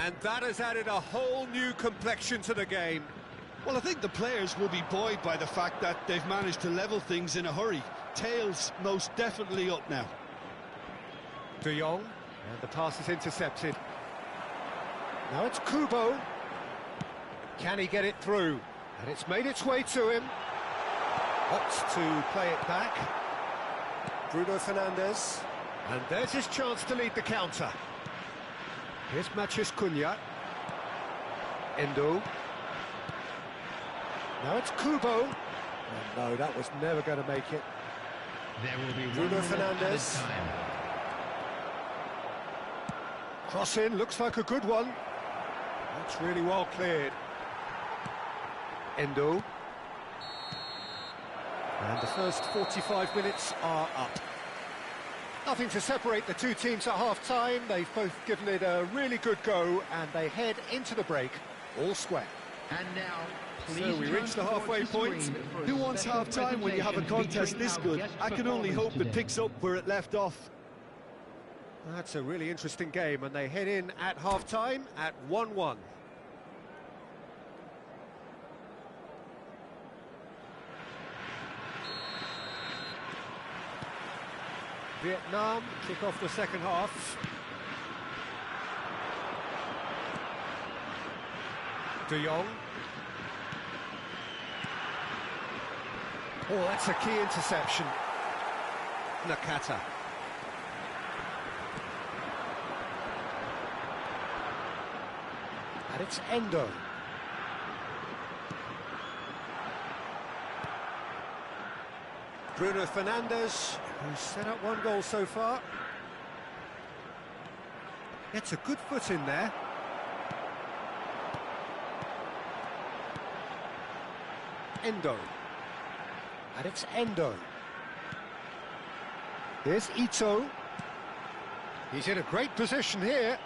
And that has added a whole new complexion to the game. Well, I think the players will be buoyed by the fact that they've managed to level things in a hurry. Tails most definitely up now. De Jong, and the pass is intercepted. Now it's Kubo. Can he get it through? And it's made its way to him. Opts to play it back. Bruno Fernandes. And there's his chance to lead the counter. Here's Matheus Cunha. Endo. Now it's Kubo. Oh, no, that was never going to make it. There will be Bruno Fernandes. Cross in, looks like a good one. That's really well cleared. Endo. And the first 45 minutes are up. Nothing to separate the two teams at half-time. They've both given it a really good go, and they head into the break all square. And now, so we reach the halfway point. Who wants half-time when you have a contest this good? I can only hope it picks up where it left off. That's a really interesting game, and they head in at half-time at 1-1. Vietnam kick off the second half. De Jong. Oh, that's a key interception. Nakata. And it's Endo. Bruno Fernandes, who's set up one goal so far. Gets a good foot in there. Endo. And it's Endo. Here's Ito. He's in a great position here.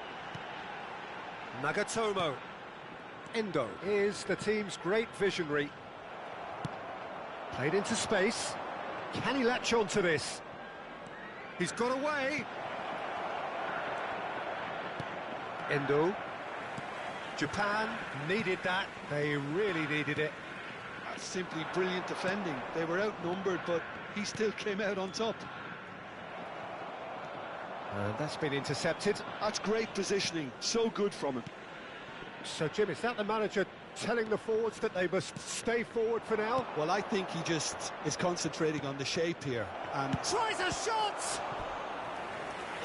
Nagatomo. Endo is the team's great visionary. Played into space. Can he latch on to this? He's got away. Endo. Japan needed that. They really needed it. That's simply brilliant defending. They were outnumbered, but he still came out on top. And that's been intercepted. That's great positioning. So good from him. So, Jim, is that the manager telling the forwards that they must stay forward for now? Well, I think he just is concentrating on the shape here. And tries a shot!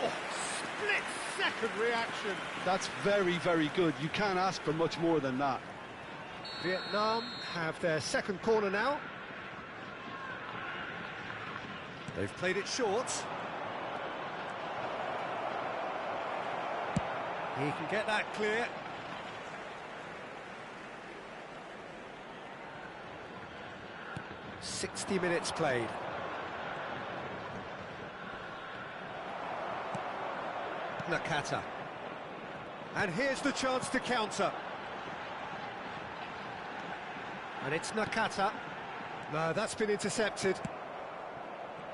Oh, split-second reaction. That's very, very good. You can't ask for much more than that. Vietnam have their second corner now. They've played it short. He can get that clear. "60 minutes played. Nakata. And here's the chance to counter. And it's Nakata. No, that's been intercepted.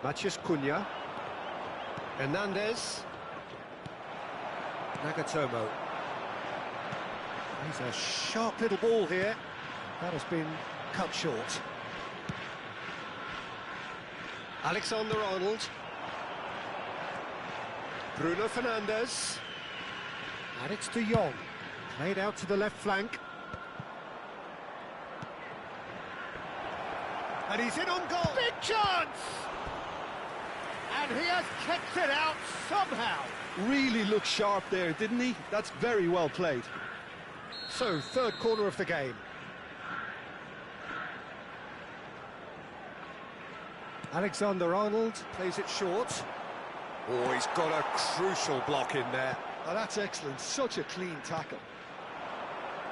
Matheus Cunha. Hernandez. Nagatomo. He's a sharp little ball here. That has been cut short. Alexander-Arnold. Bruno Fernandes. And it's De Jong. Played out to the left flank. And he's in on goal. Big chance! And he has kept it out somehow. Really looked sharp there, didn't he? That's very well played. So, third corner of the game. Alexander-Arnold plays it short. Oh, he's got a crucial block in there. Oh, that's excellent. Such a clean tackle.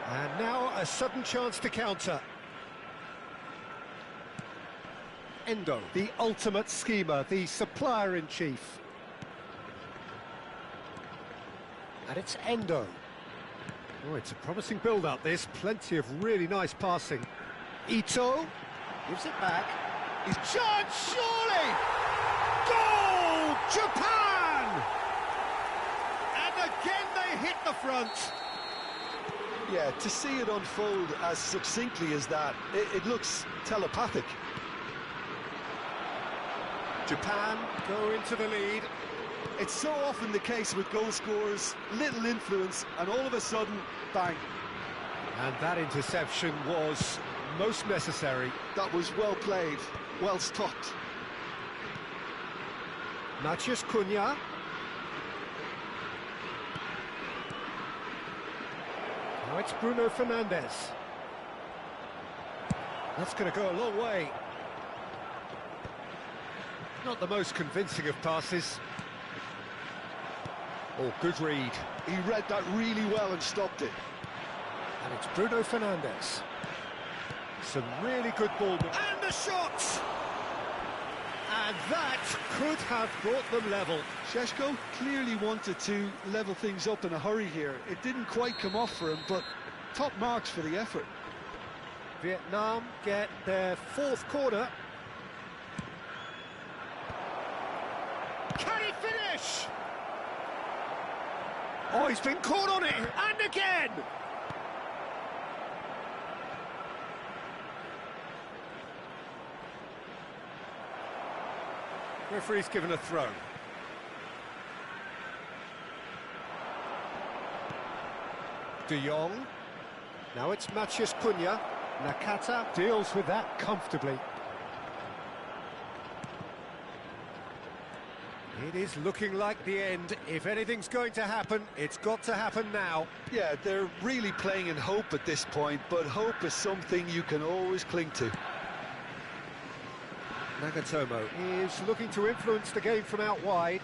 And now a sudden chance to counter. Endo, the ultimate schemer, the supplier-in-chief. And it's Endo. Oh, it's a promising build-up, this. Plenty of really nice passing. Ito gives it back. His chance, surely! Goal! Japan! And again they hit the front. Yeah, to see it unfold as succinctly as that, it looks telepathic. Japan go into the lead. It's so often the case with goal scorers, little influence, and all of a sudden, bang. And that interception was most necessary. That was well played, well stopped. Matheus Cunha. Now it's Bruno Fernandes. That's going to go a long way. Not the most convincing of passes. Oh, good read. He read that really well and stopped it. And it's Bruno Fernandes. Some really good ball. And the shot! And that could have brought them level. Šeško clearly wanted to level things up in a hurry here. It didn't quite come off for him, but top marks for the effort. Vietnam get their fourth corner. Can he finish? Oh, he's been caught on it, and again! Referee's given a throw. De Jong. Now it's Matheus Cunha. Nakata deals with that comfortably. It is looking like the end. If anything's going to happen, it's got to happen now. Yeah, they're really playing in hope at this point, but hope is something you can always cling to. Nagatomo is looking to influence the game from out wide.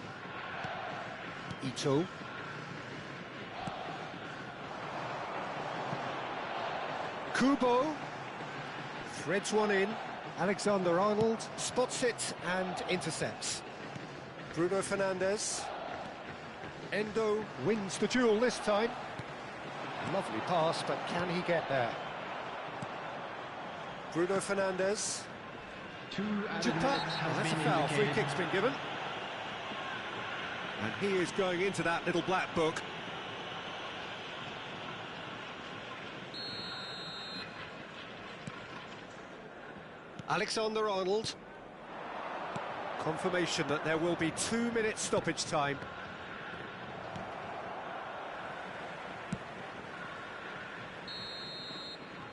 Ito. Kubo. Threads one in. Alexander-Arnold spots it and intercepts. Bruno Fernandes. Endo wins the duel this time. Lovely pass, but can he get there? Bruno Fernandes. That's a foul. Free kick's been given. And he is going into that little black book. Alexander-Arnold. Confirmation that there will be 2 minutes stoppage time.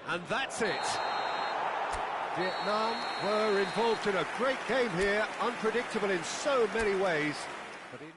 And that's it. Vietnam were involved in a great game here, unpredictable in so many ways. But in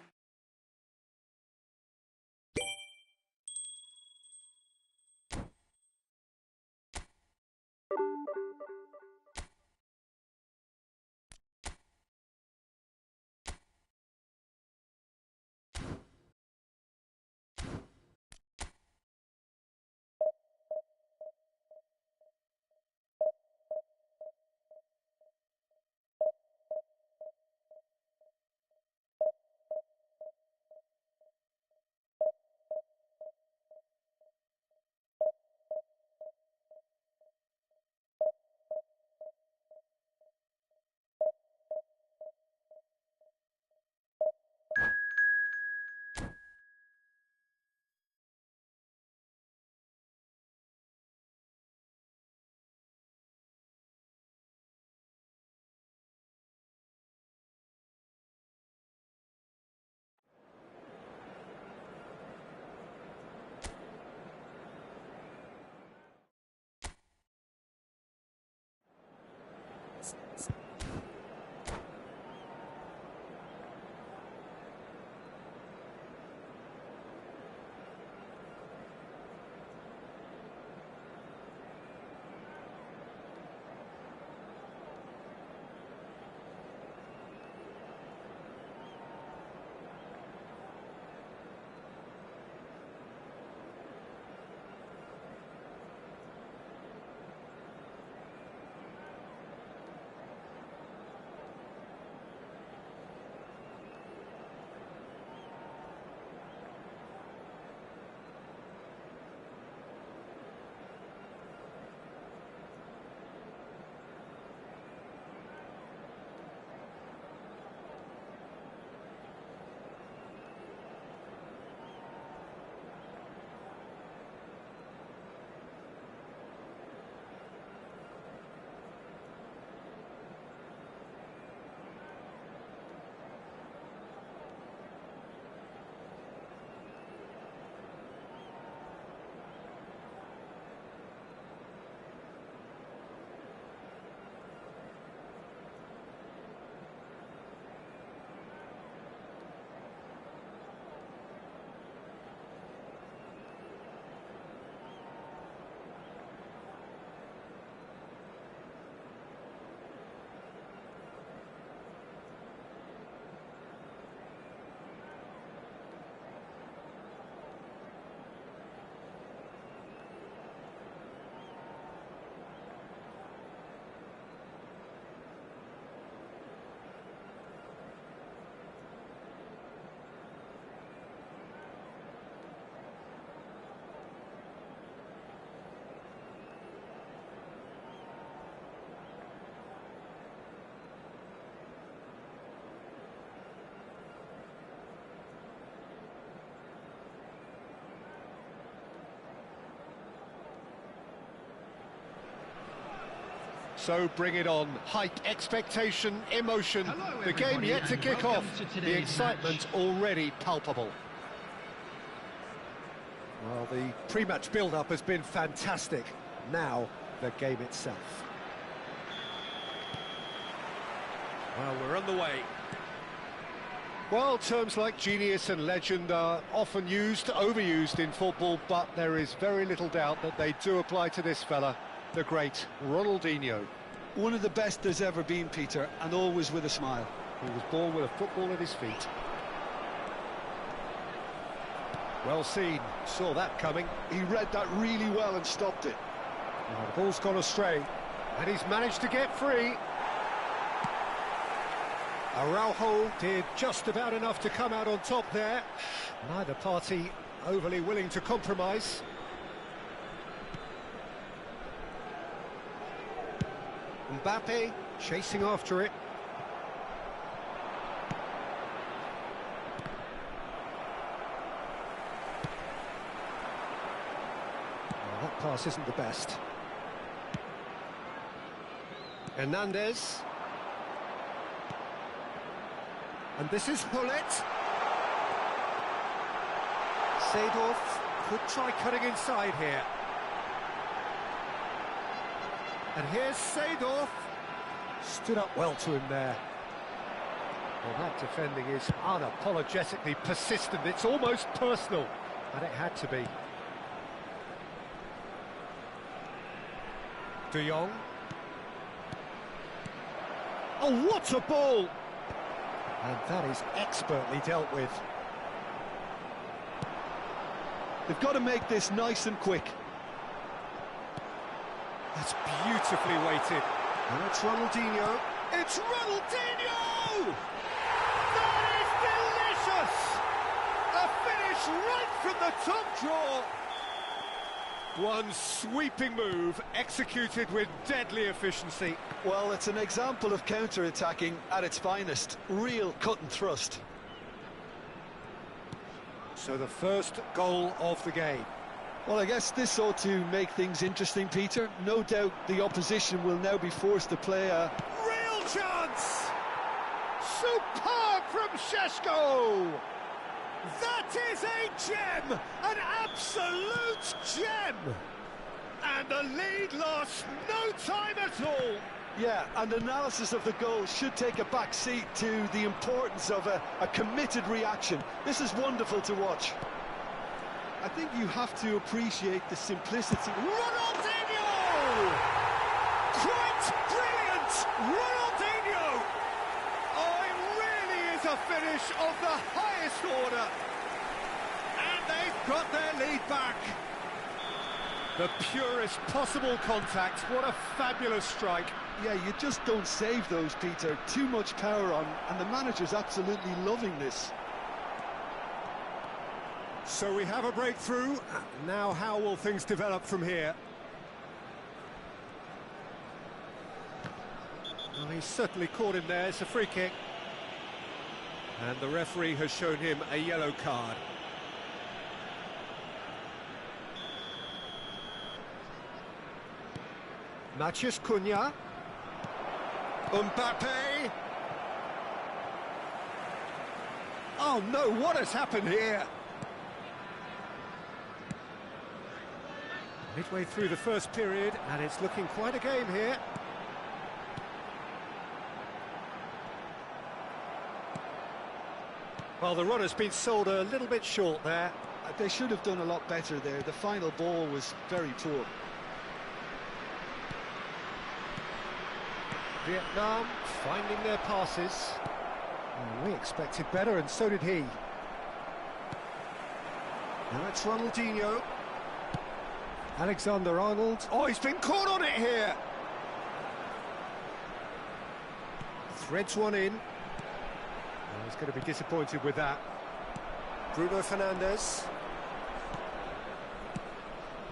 so bring it on. Hype, expectation, emotion. Hello, the game everybody, yet to and kick welcome off. to The today's excitement already palpable. Well, the pre-match build-up has been fantastic. Now, the game itself. Well, we're on the way. Well, terms like genius and legend are often used, overused in football, but there is very little doubt that they do apply to this fella, the great Ronaldinho. One of the best there's ever been, Peter, and always with a smile. He was born with a football at his feet. Well seen, saw that coming. He read that really well and stopped it. Well, the ball's gone astray, and he's managed to get free. Araujo did just about enough to come out on top there. Neither party overly willing to compromise. Mbappe chasing after it. Well, that pass isn't the best. Hernandez. And this is Hullet. Seedorf could try cutting inside here. And here's Seedorf. Stood up well to him there. Well, that defending is unapologetically persistent. It's almost personal. And it had to be. De Jong. Oh, what a ball! And that is expertly dealt with. They've got to make this nice and quick. That's beautifully weighted. And it's Ronaldinho. It's Ronaldinho! That is delicious! A finish right from the top drawer. One sweeping move, executed with deadly efficiency. Well, it's an example of counter-attacking at its finest. Real cut and thrust. So the first goal of the game. Well, I guess this ought to make things interesting, Peter. No doubt the opposition will now be forced to play a... Real chance! Superb from Šeško! That is a gem! An absolute gem! And the lead lost no time at all. Yeah, and analysis of the goal should take a back seat to the importance of a committed reaction. This is wonderful to watch. I think you have to appreciate the simplicity. Ronaldinho! Quite brilliant! Ronaldinho! Oh, it really is a finish of the highest order. And they've got their lead back. The purest possible contact. What a fabulous strike. Yeah, you just don't save those, Peter. Too much power on, and the manager's absolutely loving this. So we have a breakthrough. Now how will things develop from here? Well, he's certainly caught him there. It's a free kick. And the referee has shown him a yellow card. Matheus Cunha. Mbappe. Oh no, what has happened here? Midway through the first period, and it's looking quite a game here. Well, the run has been sold a little bit short there. They should have done a lot better there. The final ball was very poor. Vietnam finding their passes. Oh, we expected better, and so did he. Now it's Ronaldinho. Alexander-Arnold. Oh, he's been caught on it here. Threads one in. Oh, he's going to be disappointed with that. Bruno Fernandes.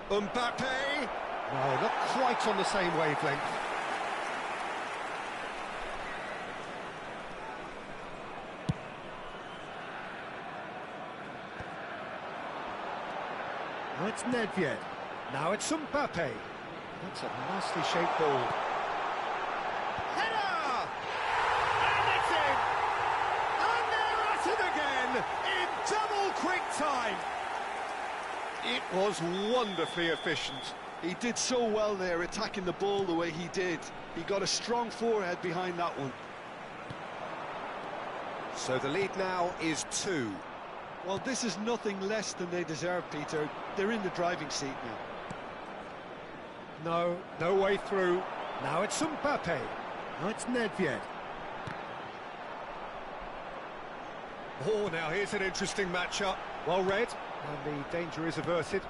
Mbappe. No, not quite on the same wavelength. Now it's Nedved. Now it's Mbappe. That's a nicely shaped ball. Header! And it's in! And they're at it again in double quick time. It was wonderfully efficient. He did so well there, attacking the ball the way he did. He got a strong forehead behind that one. So the lead now is 2. Well, this is nothing less than they deserve, Peter. They're in the driving seat now. No way through. Now it's Mbappe. Now it's Nedved. Oh, now here's an interesting matchup. Well read, and the danger is averted.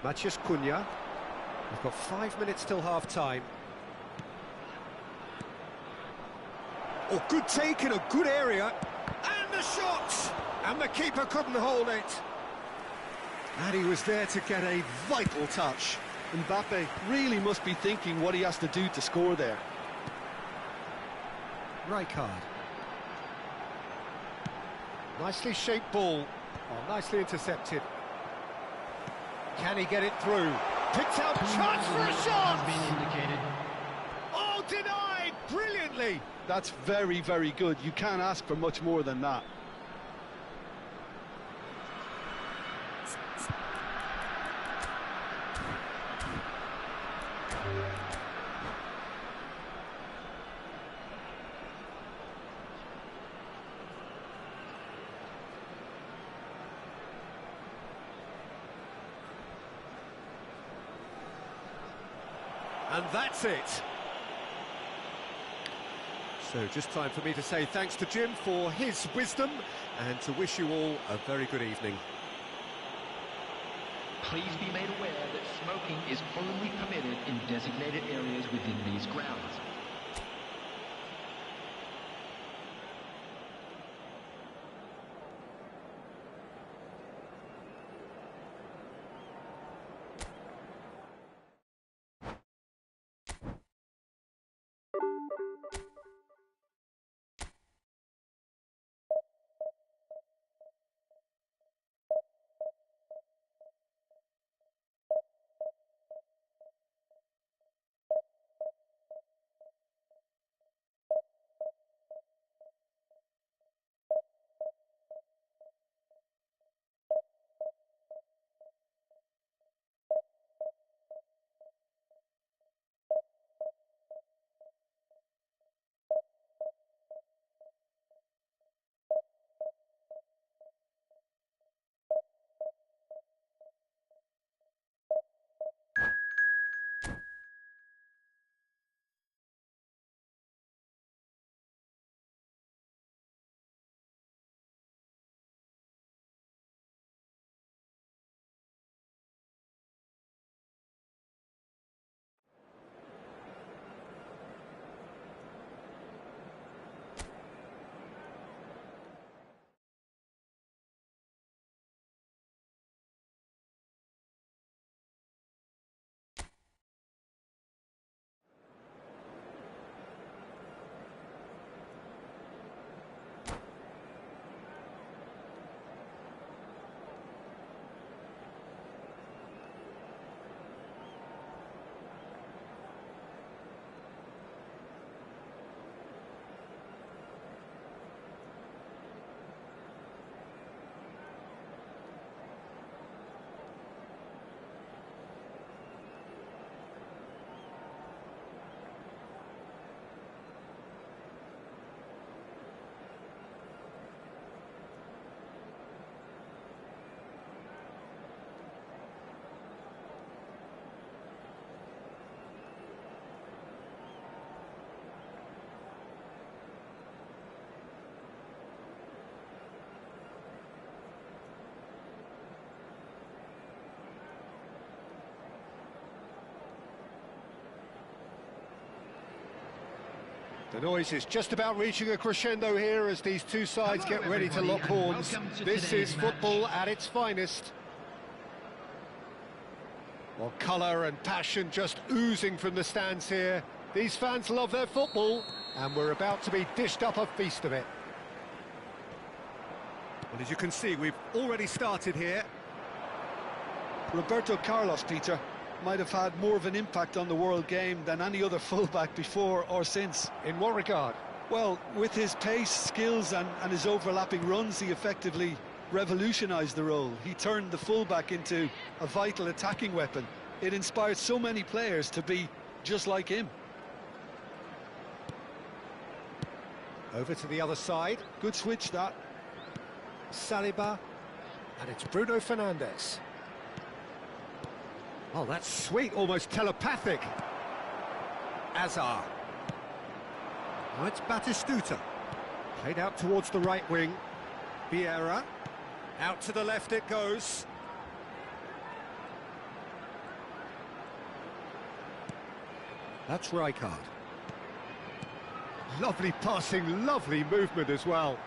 Matheus Cunha. We've got 5 minutes till half-time. Oh, good take in a good area. And the shot! And the keeper couldn't hold it. And he was there to get a vital touch. Mbappe really must be thinking what he has to do to score there. Rijkaard. Nicely shaped ball. Oh, nicely intercepted. Can he get it through? Picked out, chance for a shot! Oh, denied! Brilliantly! That's very, very good. You can't ask for much more than that. And that's it. So just time for me to say thanks to Jim for his wisdom and to wish you all a very good evening. Please be made aware that smoking is only permitted in designated areas within these grounds. The noise is just about reaching a crescendo here as these two sides get ready to lock horns. This is football at its finest. Well, colour and passion just oozing from the stands here. These fans love their football, and we're about to be dished up a feast of it. Well, as you can see, we've already started here. Roberto Carlos, Peter, might have had more of an impact on the world game than any other fullback before or since. In what regard? Well, with his pace, skills and his overlapping runs, he effectively revolutionised the role. He turned the fullback into a vital attacking weapon. It inspired so many players to be just like him. Over to the other side. Good switch, that. Saliba. And it's Bruno Fernandes. Oh, that's sweet, almost telepathic. Azar. Now it's Batistuta. Played out towards the right wing. Vieira. Out to the left it goes. That's Rijkaard. Lovely passing, lovely movement as well.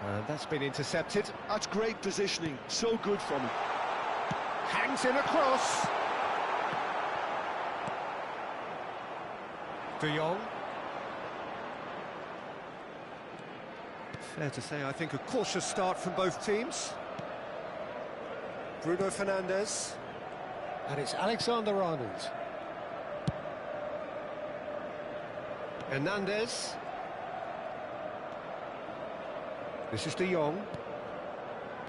And that's been intercepted. That's great positioning, so good from him. Hangs in across. De Jong. Fair to say, I think, a cautious start from both teams. Bruno Fernandes. And it's Alexander-Arnold. Hernandez. This is De Jong.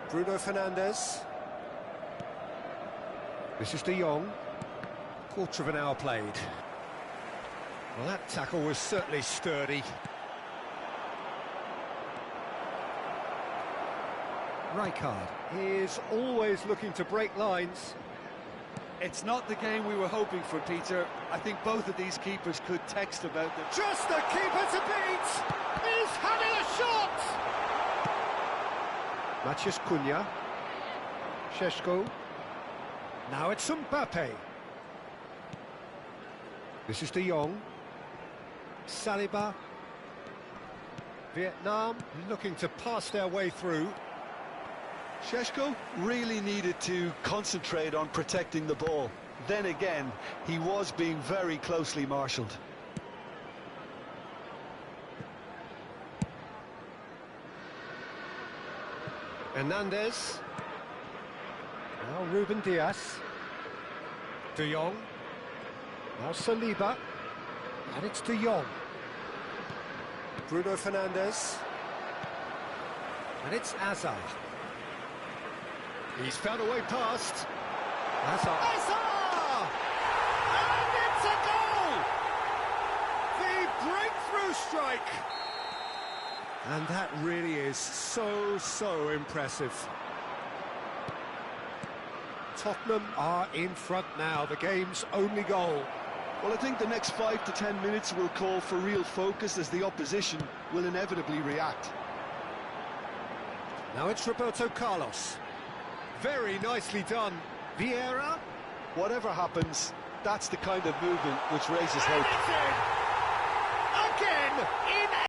Bruno Fernandes. This is De Jong. Quarter of an hour played. Well, that tackle was certainly sturdy. Rijkaard is always looking to break lines. It's not the game we were hoping for, Peter. I think both of these keepers could text about them. Just the keeper to beat! He's having a shot! Matías Cunha. Šeško. Now it's Mbappe. This is De Jong. Saliba. Vietnam looking to pass their way through. Šeško really needed to concentrate on protecting the ball. Then again, he was being very closely marshalled. Hernandez. Now Ruben Dias. De Jong. Now Saliba. And it's De Jong. Bruno Fernandes. And it's Azar. He's found a way past. Azar! And it's a goal! The breakthrough strike! And that really is so impressive. Tottenham are in front now, the game's only goal. Well, I think the next 5 to 10 minutes will call for real focus as the opposition will inevitably react. Now it's Roberto Carlos. Very nicely done. Vieira. Whatever happens, that's the kind of movement which raises hope. Again, in